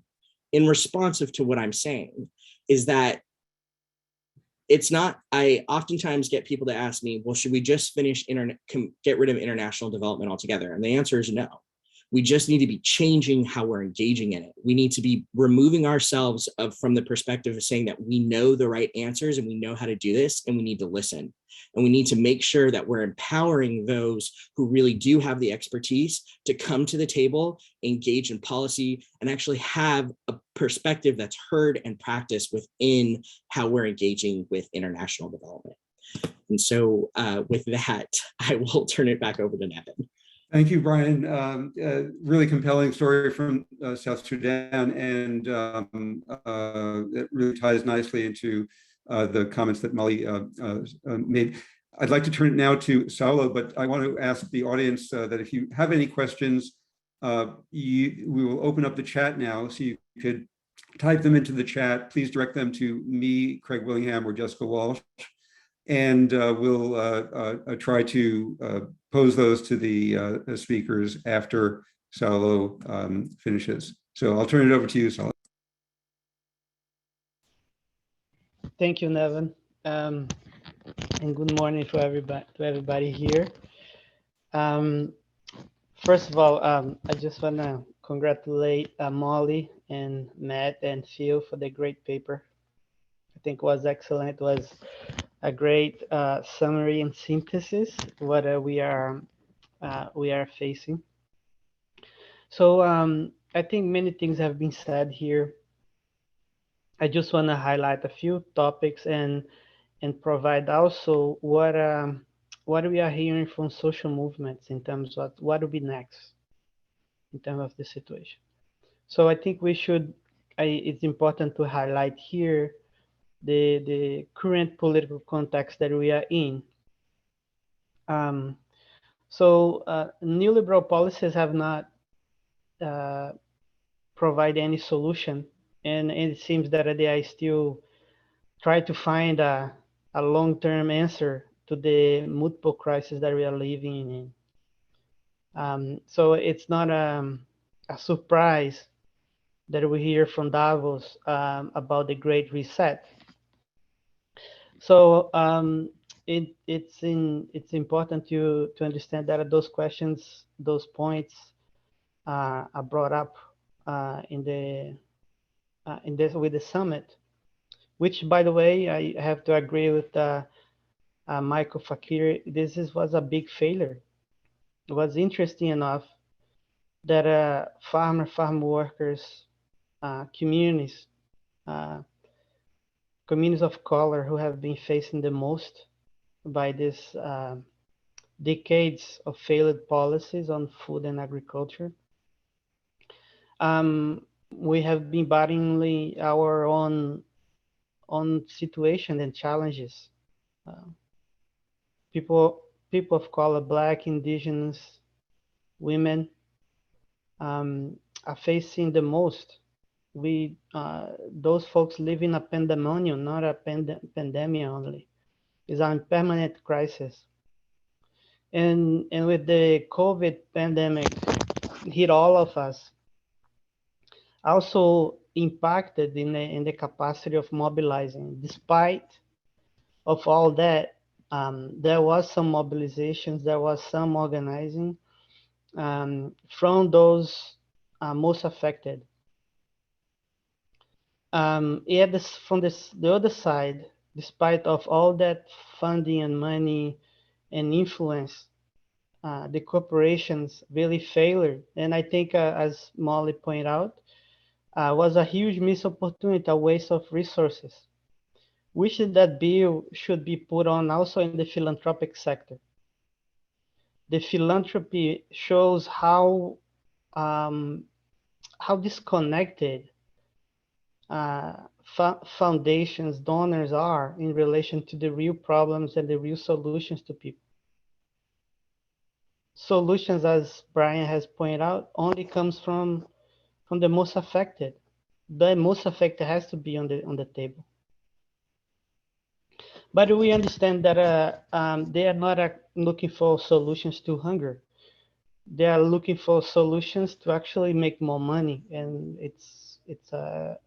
in response to what I'm saying, is that it's not, I oftentimes get people to ask me, well, should we just get rid of international development altogether? And the answer is no. We just need to be changing how we're engaging in it. We need to be removing ourselves from the perspective of saying that we know the right answers and we know how to do this, and we need to listen. And we need to make sure that we're empowering those who really do have the expertise to come to the table, engage in policy, and actually have a perspective that's heard and practiced within how we're engaging with international development. And so with that, I will turn it back over to Nevin. Thank you, Brian. Really compelling story from South Sudan, and it really ties nicely into the comments that Molly made. I'd like to turn it now to Saulo, but I want to ask the audience that if you have any questions, we will open up the chat now, so you could type them into the chat. Please direct them to me, Craig Willingham, or Jessica Walsh, and we'll try to pose those to the speakers after Saulo finishes. So I'll turn it over to you, Saulo. Thank you, Nevin, and good morning to everybody here. First of all, I just want to congratulate Molly and Matt and Phil for the great paper. I think it was excellent. It was a great summary and synthesis what we are facing. So I think many things have been said here. I just want to highlight a few topics and provide also what we are hearing from social movements in terms of what will be next in terms of the situation. So I think we should. It's important to highlight here the current political context that we are in. So neoliberal policies have not provide any solution, and it seems that they are still trying to find a long-term answer to the multiple crises that we are living in. So it's not a surprise that we hear from Davos about the Great Reset. So it's important to understand that those questions, those points are brought up with the summit, which, by the way, I have to agree with Michael Fakir. Was a big failure. It was interesting enough that farm workers, communities of color who have been facing the most by this decades of failed policies on food and agriculture. We have been battling our own situation and challenges. People of color, Black, Indigenous, women are facing the most. Those folks live in a pandemonium, not a pandemic only. It's a permanent crisis. And with the COVID pandemic hit all of us, also impacted in the capacity of mobilizing. Despite of all that, there was some mobilizations, there was some organizing from those most affected. Yet from the other side, despite of all that funding and money and influence, the corporations really failed. And I think, as Molly pointed out, was a huge missed opportunity, a waste of resources. Wish that bill should be put on also in the philanthropic sector. The philanthropy shows how disconnected foundations, donors are in relation to the real problems and the real solutions to people. Solutions, as Brian has pointed out, only comes from the most affected. The most affected has to be on the table. But we understand that they are not looking for solutions to hunger. They are looking for solutions to actually make more money, and it's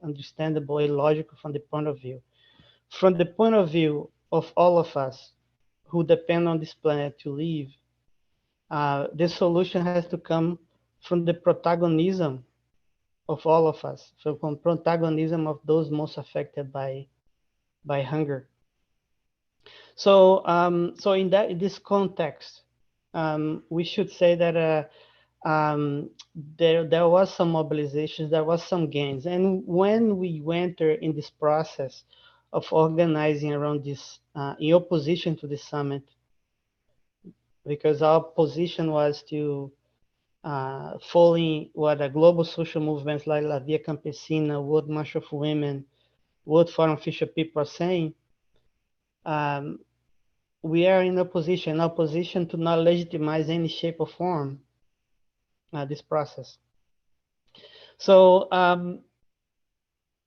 understandable and logical from the point of view. From the point of view of all of us who depend on this planet to live, the solution has to come from the protagonism of all of us, from protagonism of those most affected by hunger. So, in this context, we should say that there was some mobilizations, there was some gains, and when we enter in this process of organizing around this, in opposition to the summit, because our position was to following what the global social movements like La Via Campesina, World March of Women, World Forum Fisher People are saying, we are in opposition to not legitimize any shape or form this process. So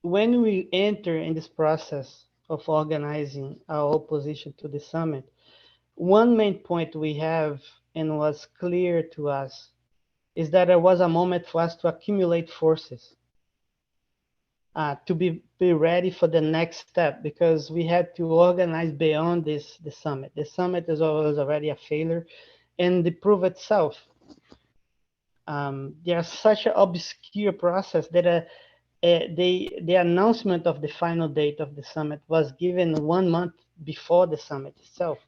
when we enter in this process of organizing our opposition to the summit, one main point we have, and was clear to us, is that there was a moment for us to accumulate forces, to be ready for the next step, because we had to organize beyond the summit. The summit was already a failure, and the proof itself. There's such an obscure process that the announcement of the final date of the summit was given 1 month before the summit itself.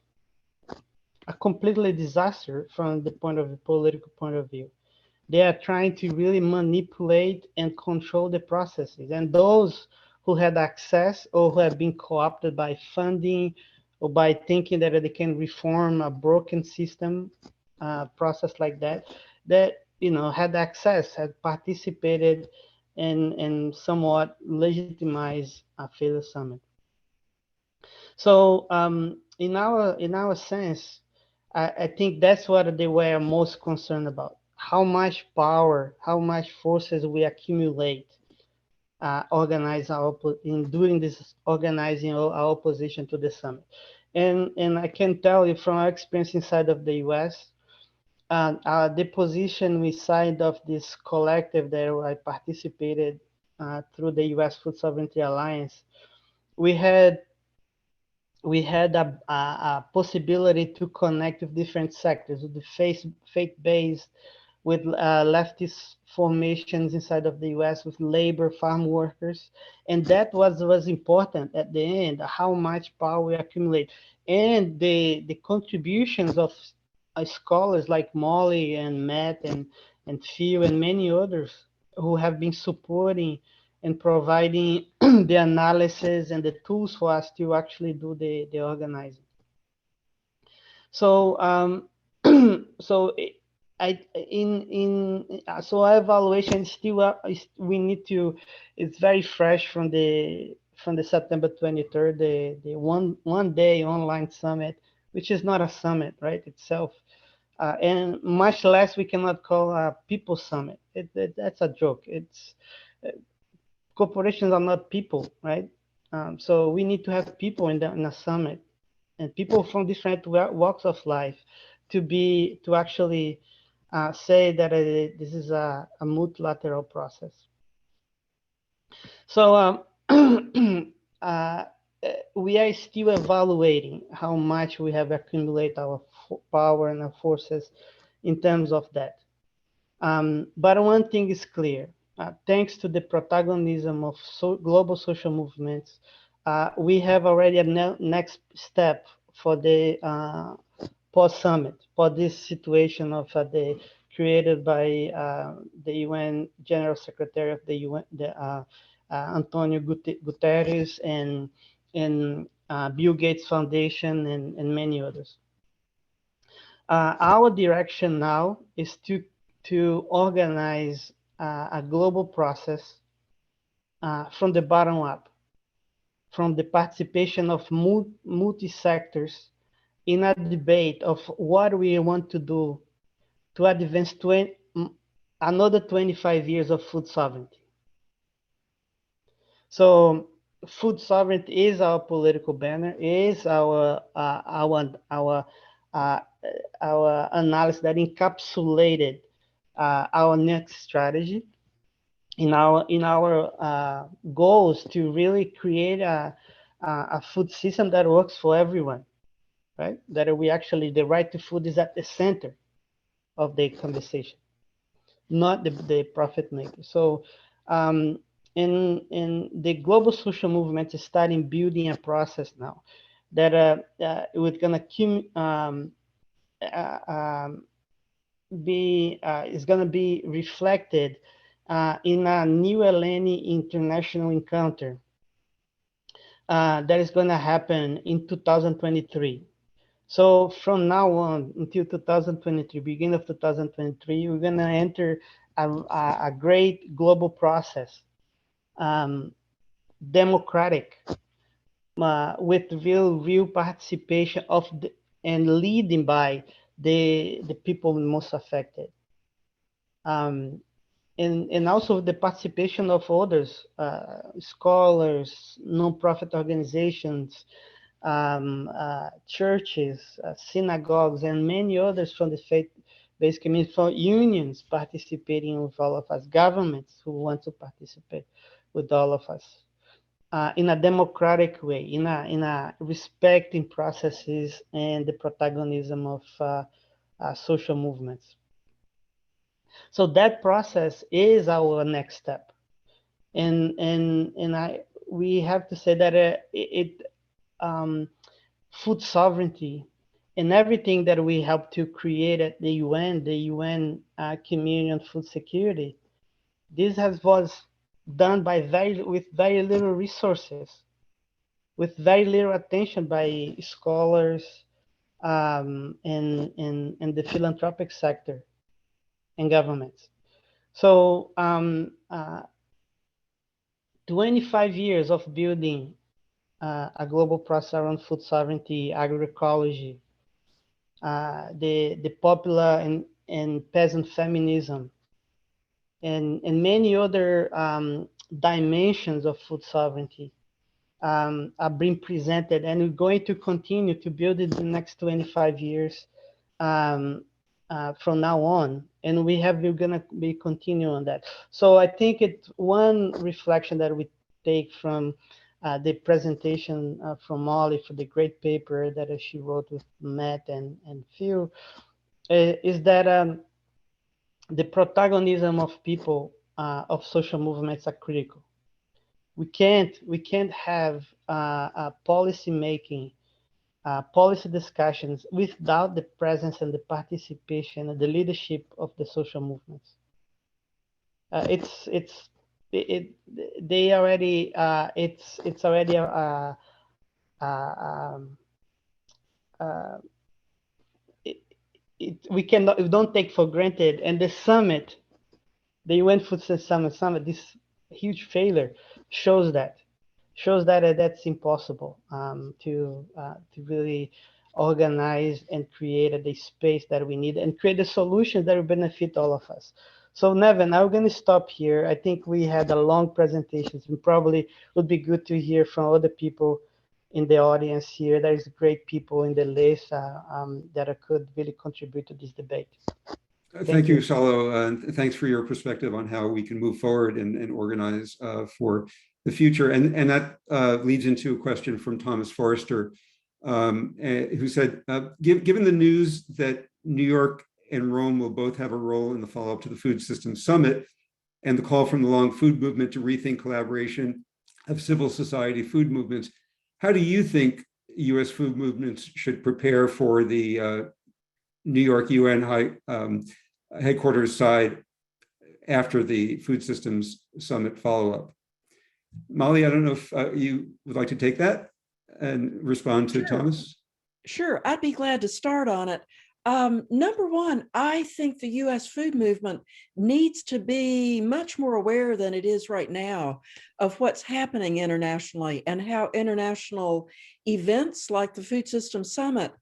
A completely disaster from the political point of view. They are trying to really manipulate and control the processes. And those who had access or who have been co-opted by funding or by thinking that they can reform a broken system process like that, had access, had participated and somewhat legitimized a failure summit. So in our sense, I think that's what they were most concerned about. How much power, how much forces we accumulate during this organizing our opposition to the summit. And I can tell you from our experience inside of the US, the position we signed of this collective that I participated through the US Food Sovereignty Alliance, we had a possibility to connect with different sectors, with the faith-based, with leftist formations inside of the US, with labor, farm workers. And that was important at the end, how much power we accumulate. And the contributions of scholars like Molly and Matt and Phil and many others who have been supporting and providing the analysis and the tools for us to actually do the organizing. So so our evaluation still we need to, it's very fresh from the September 23rd, the one day online summit, which is not a summit, right, itself. And much less we cannot call a people summit. That's a joke. It's corporations are not people, right? So we need to have people in a summit, and people from different walks of life to actually say that this is a multilateral process. So we are still evaluating how much we have accumulated our power and our forces in terms of that. But one thing is clear. Thanks to the protagonism of global social movements, we have already a next step for the post-summit, for this situation of created by the UN General Secretary of the UN, Antonio Guterres, and Bill Gates Foundation, and many others. Our direction now is to organize a global process from the bottom up, from the participation of multi-sectors in a debate of what we want to do to advance another 25 years of food sovereignty. So food sovereignty is our political banner, is our analysis that encapsulated our next strategy in our goals to really create a food system that works for everyone, right? That we actually, the right to food is at the center of the conversation, not the profit maker. So in the global social movement is starting building a process now that we're gonna is going to be reflected in a New Eleni international encounter that is going to happen in 2023. So from now on until 2023, beginning of 2023, we're going to enter a great global process, democratic, with real participation of and leading by the people most affected, and also the participation of others, scholars, non-profit organizations, churches, synagogues, and many others from the faith-based community, for unions participating with all of us, governments who want to participate with all of us. In a democratic way, in a respecting processes and the protagonism of social movements. So that process is our next step, and we have to say that food sovereignty and everything that we helped to create at the UN Communion on Food Security, this was done with very little resources, with very little attention by scholars and the philanthropic sector and governments. So 25 years of building a global process around food sovereignty, agroecology, the popular and peasant feminism, and many other dimensions of food sovereignty are being presented, and we're going to continue to build it in the next 25 years from now on, and we're going to be continuing on that. So I think it's one reflection that we take from the presentation from Molly for the great paper that she wrote with Matt and Phil, is that the protagonism of people of social movements are critical. We can't have policy making, policy discussions without the presence and the participation and the leadership of the social movements. We don't take for granted. And the summit, the UN Food System Summit, this huge failure shows that that's impossible to really organize and create the space that we need and create the solutions that will benefit all of us. So Nevin, I'm going to stop here. I think we had a long presentation, and probably would be good to hear from other people in the audience here. There's great people in the list that could really contribute to this debate. Thank you, Saulo, and thanks for your perspective on how we can move forward and organize for the future. And that leads into a question from Thomas Forrester, who said, given the news that New York and Rome will both have a role in the follow-up to the Food Systems Summit, and the call from the Long Food Movement to rethink collaboration of civil society food movements, how do you think U.S. food movements should prepare for the New York UN headquarters side after the Food Systems Summit follow-up? Molly, I don't know if you would like to take that and respond to Thomas? Sure, I'd be glad to start on it. Number one, I think the U.S. food movement needs to be much more aware than it is right now of what's happening internationally and how international events like the Food Systems Summit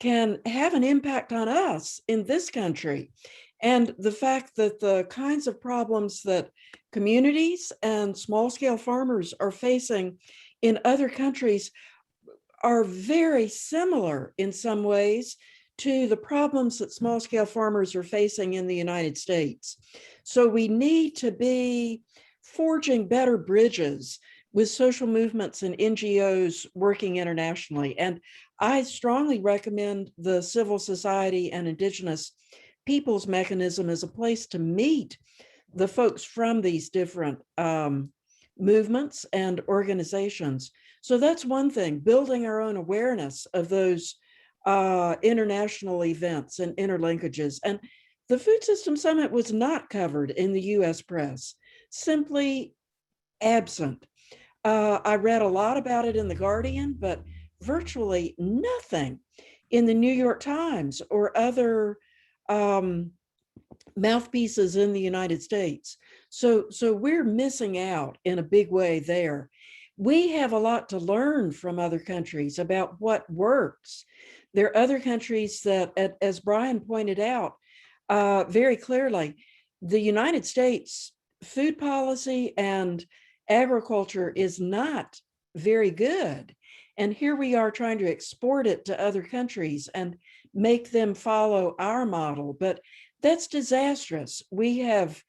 can have an impact on us in this country. And the fact that the kinds of problems that communities and small-scale farmers are facing in other countries are very similar in some ways to the problems that small-scale farmers are facing in the United States. So we need to be forging better bridges with social movements and NGOs working internationally. And I strongly recommend the civil society and indigenous peoples mechanism as a place to meet the folks from these different movements and organizations. So that's one thing, building our own awareness of those international events and interlinkages. And the Food Systems Summit was not covered in the US press, simply absent. I read a lot about it in The Guardian, but virtually nothing in the New York Times or other mouthpieces in the United States. So we're missing out in a big way there. We have a lot to learn from other countries about what works. There are other countries that, as Brian pointed out very clearly, the United States food policy and agriculture is not very good. And here we are trying to export it to other countries and make them follow our model, but that's disastrous. We have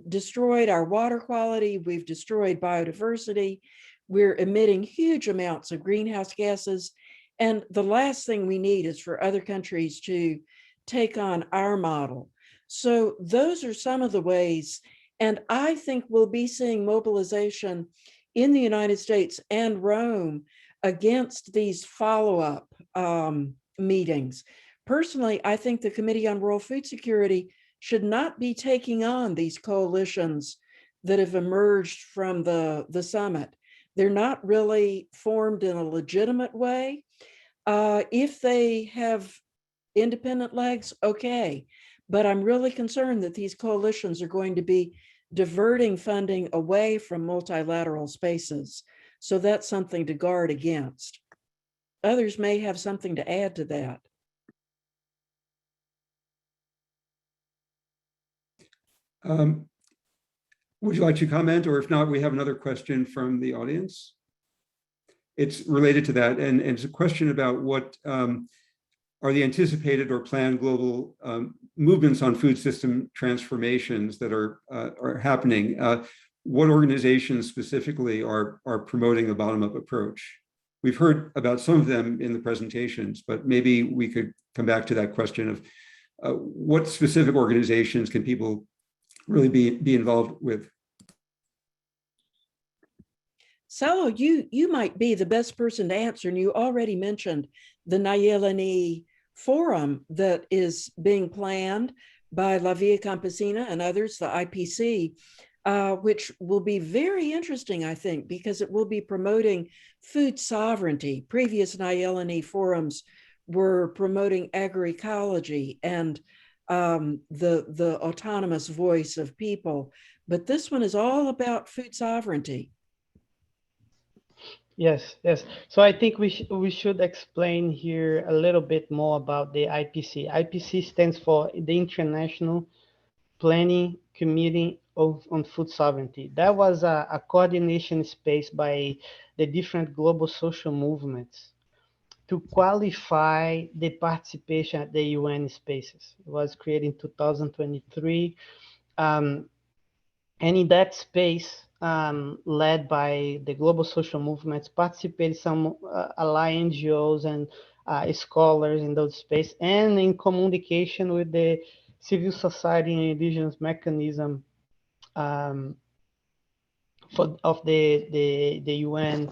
destroyed our water quality, we've destroyed biodiversity, we're emitting huge amounts of greenhouse gases, and the last thing we need is for other countries to take on our model. So those are some of the ways, and I think we'll be seeing mobilization in the United States and Rome against these follow-up meetings. Personally, I think the Committee on World Food Security should not be taking on these coalitions that have emerged from the summit. They're not really formed in a legitimate way. If they have independent legs, okay. But I'm really concerned that these coalitions are going to be diverting funding away from multilateral spaces. So that's something to guard against. Others may have something to add to that. Would you like to comment, or if not, we have another question from the audience. It's related to that, and it's a question about what are the anticipated or planned global movements on food system transformations that are happening. What organizations specifically are promoting a bottom-up approach? We've heard about some of them in the presentations, but maybe we could come back to that question of what specific organizations can people really be involved with? Salo, you might be the best person to answer, and you already mentioned the Nayeleni Forum that is being planned by La Via Campesina and others, the IPC, which will be very interesting, I think, because it will be promoting food sovereignty. Previous Nayeleni forums were promoting agroecology and the autonomous voice of people, but this one is all about food sovereignty. Yes, yes. So I think we should explain here a little bit more about the IPC. IPC stands for the International Planning Committee on Food Sovereignty. That was a coordination space by the different global social movements to qualify the participation at the UN spaces. It was created in 2023. And in that space, led by the global social movements, participated some ally NGOs and scholars in those space, and in communication with the civil society and indigenous mechanism of the UN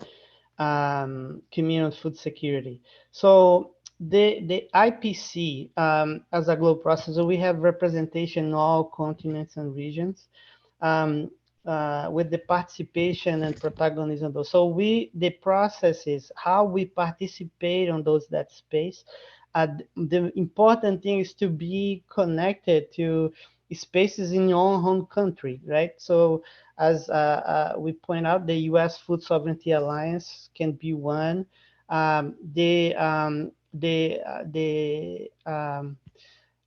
Committee on Food Security. So the IPC, as a global process, we have representation in all continents and regions. With the participation and protagonism. So the process is how we participate on that space. The important thing is to be connected to spaces in your own home country, right? So as we point out, the U.S. Food Sovereignty Alliance can be one.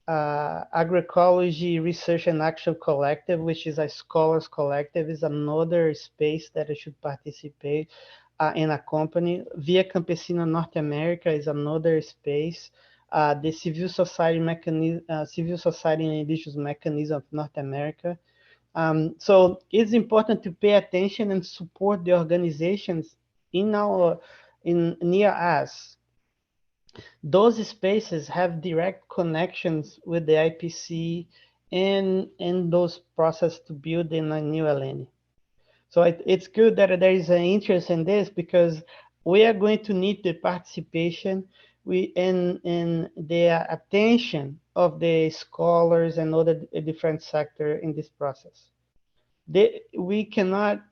Agroecology Research and Action Collective, which is a scholars collective, is another space that I should participate in a company. Via Campesina North America is another space. The Civil Society and Indigenous Mechanism of North America. So it's important to pay attention and support the organizations near us. Those spaces have direct connections with the IPC and those processes to build in a new LN. So it's good that there is an interest in this, because we are going to need the participation and the attention of the scholars and other different sectors in this process. We cannot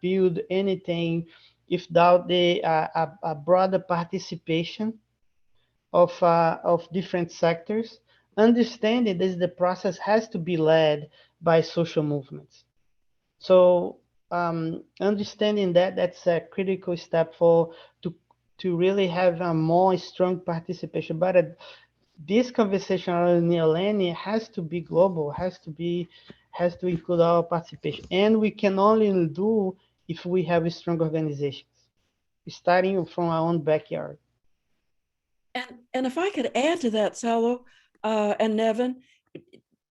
build anything without a broader participation of different sectors, understanding that the process has to be led by social movements. So understanding that's a critical step to really have a more strong participation. But this conversation around Neolani has to be global, has to include our participation, and we can only do if we have strong organizations, starting from our own backyard. And if I could add to that, Salo and Nevin,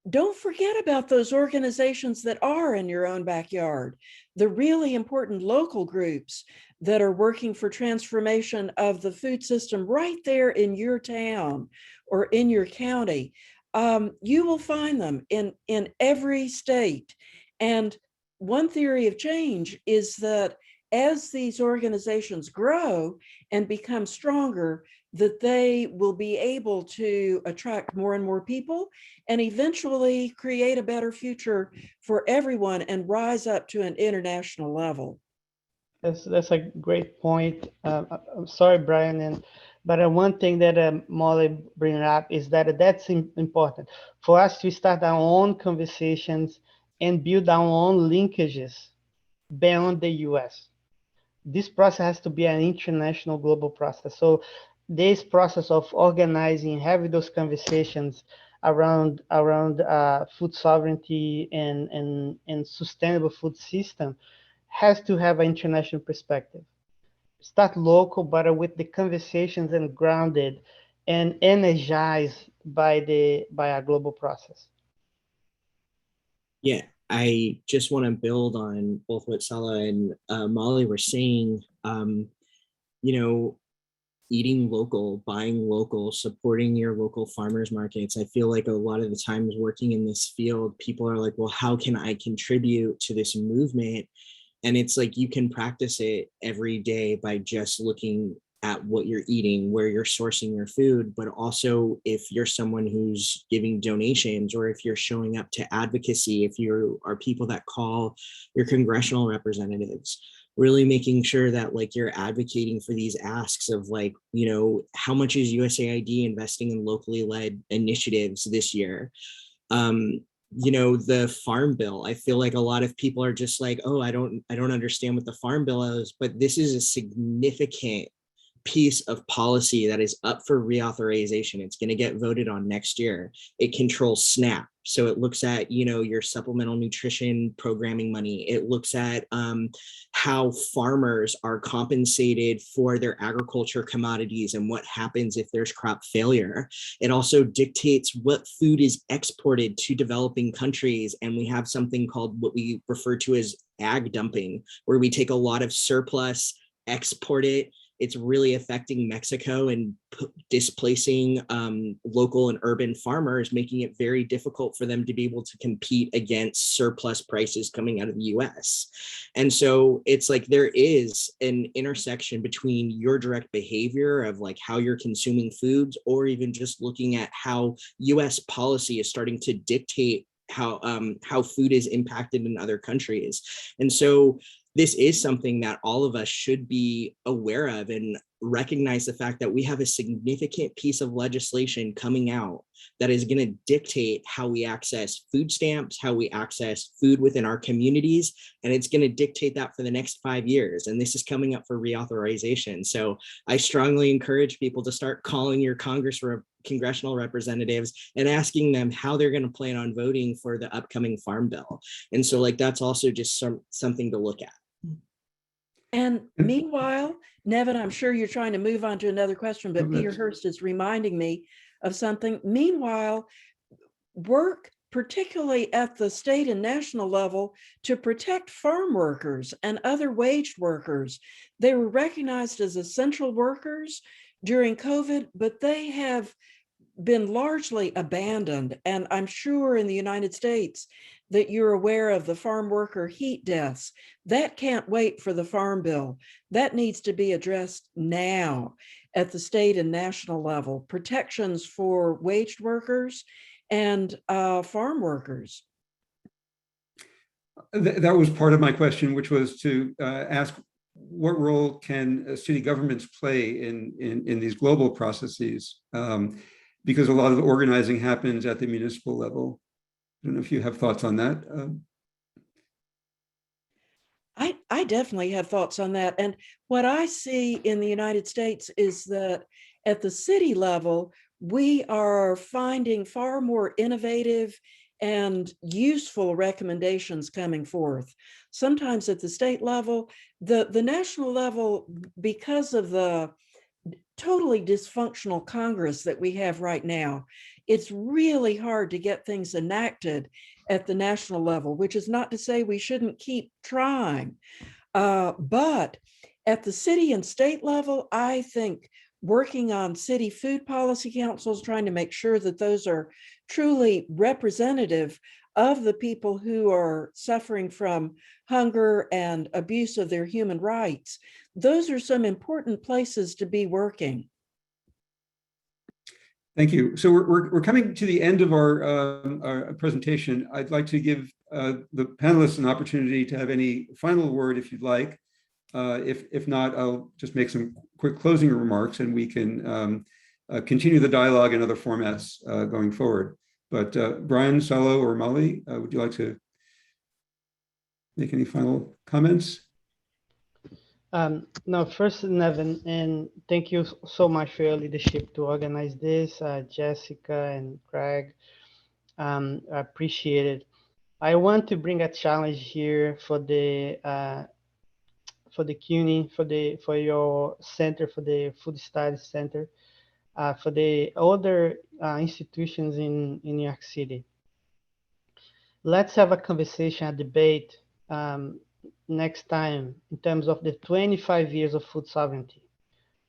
don't forget about those organizations that are in your own backyard, the really important local groups that are working for transformation of the food system right there in your town or in your county. You will find them in every state. And one theory of change is that as these organizations grow and become stronger, that they will be able to attract more and more people and eventually create a better future for everyone and rise up to an international level. That's a great point. I'm sorry, Brian, but one thing that Molly bringing up is that that's important for us to start our own conversations and build our own linkages beyond the US. This process has to be an international global process. So this process of organizing, having those conversations around food sovereignty and sustainable food system has to have an international perspective. Start local, but with the conversations and grounded and energized by a global process. Yeah, I just want to build on both what Salah and Molly were saying. Eating local, buying local, supporting your local farmers markets. I feel like a lot of the times working in this field, people are like, well, how can I contribute to this movement? And it's like, you can practice it every day by just looking at what you're eating, where you're sourcing your food, but also if you're someone who's giving donations, or if you're showing up to advocacy, if you are people that call your congressional representatives, really making sure that like you're advocating for these asks of like, how much is USAID investing in locally led initiatives this year? The farm bill, I feel like a lot of people are just like, oh, I don't understand what the farm bill is, but this is a significant piece of policy that is up for reauthorization. It's going to get voted on next year. It controls SNAP. So it looks at, your supplemental nutrition programming money. It looks at how farmers are compensated for their agriculture commodities and what happens if there's crop failure. It also dictates what food is exported to developing countries. And we have something called what we refer to as ag dumping, where we take a lot of surplus, export it. It's really affecting Mexico and displacing local and urban farmers, making it very difficult for them to be able to compete against surplus prices coming out of the US. And so it's like there is an intersection between your direct behavior of like how you're consuming foods, or even just looking at how US policy is starting to dictate how food is impacted in other countries. And so this is something that all of us should be aware of and recognize the fact that we have a significant piece of legislation coming out that is going to dictate how we access food stamps, how we access food within our communities, and it's going to dictate that for the next 5 years. And this is coming up for reauthorization. So I strongly encourage people to start calling your congressional representatives and asking them how they're going to plan on voting for the upcoming farm bill. And so like that's also just something to look at. And meanwhile, Nevin, I'm sure you're trying to move on to another question, but Peter Hurst is reminding me of something. Meanwhile, work, particularly at the state and national level, to protect farm workers and other waged workers. They were recognized as essential workers during COVID, but they have been largely abandoned. And I'm sure in the United States that you're aware of the farm worker heat deaths. That can't wait for the farm bill. That needs to be addressed now at the state and national level. Protections for waged workers and farm workers. That was part of my question, which was to ask what role can city governments play in these global processes? Because a lot of the organizing happens at the municipal level. I don't know if you have thoughts on that. I definitely have thoughts on that. And what I see in the United States is that at the city level, we are finding far more innovative and useful recommendations coming forth. Sometimes at the state level, the national level, because of the totally dysfunctional Congress that we have right now, it's really hard to get things enacted at the national level, which is not to say we shouldn't keep trying. But at the city and state level, I think working on city food policy councils, trying to make sure that those are truly representative of the people who are suffering from hunger and abuse of their human rights. Those are some important places to be working. Thank you. So we're coming to the end of our presentation. I'd like to give the panelists an opportunity to have any final word if you'd like. If not, I'll just make some quick closing remarks and we can continue the dialogue in other formats going forward. But Brian, Salo, or Molly, would you like to make any final comments? No, first, Nevin, and thank you so much for your leadership to organize this, Jessica and Craig. I appreciate it. I want to bring a challenge here for the CUNY, for your center, for the Food Studies Center, for the other institutions in New York City. Let's have a conversation, a debate next time in terms of the 25 years of food sovereignty.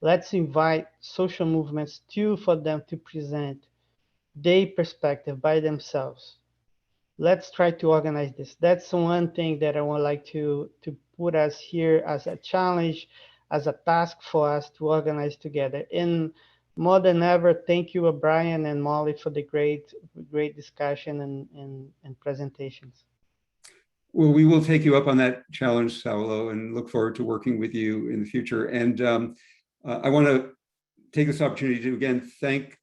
Let's invite social movements too, for them to present their perspective by themselves. Let's try to organize this. That's one thing that I would like to put us here as a challenge, as a task for us to organize together. And more than ever, thank you, Brian and Molly, for the great discussion and presentations. Well, we will take you up on that challenge, Saulo, and look forward to working with you in the future. And I want to take this opportunity to again thank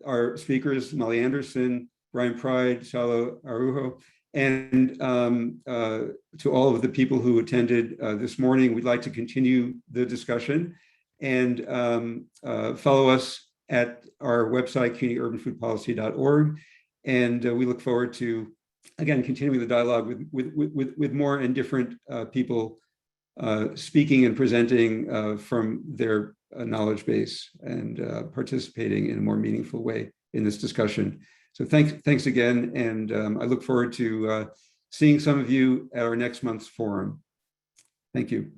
our speakers, Molly Anderson, Brian Pride, Saulo Araujo, and to all of the people who attended this morning. We'd like to continue the discussion and follow us at our website, cunyurbanfoodpolicy.org. And we look forward to, again, continuing the dialogue with more and different people speaking and presenting from their knowledge base and participating in a more meaningful way in this discussion. So thanks again, and I look forward to seeing some of you at our next month's forum. Thank you.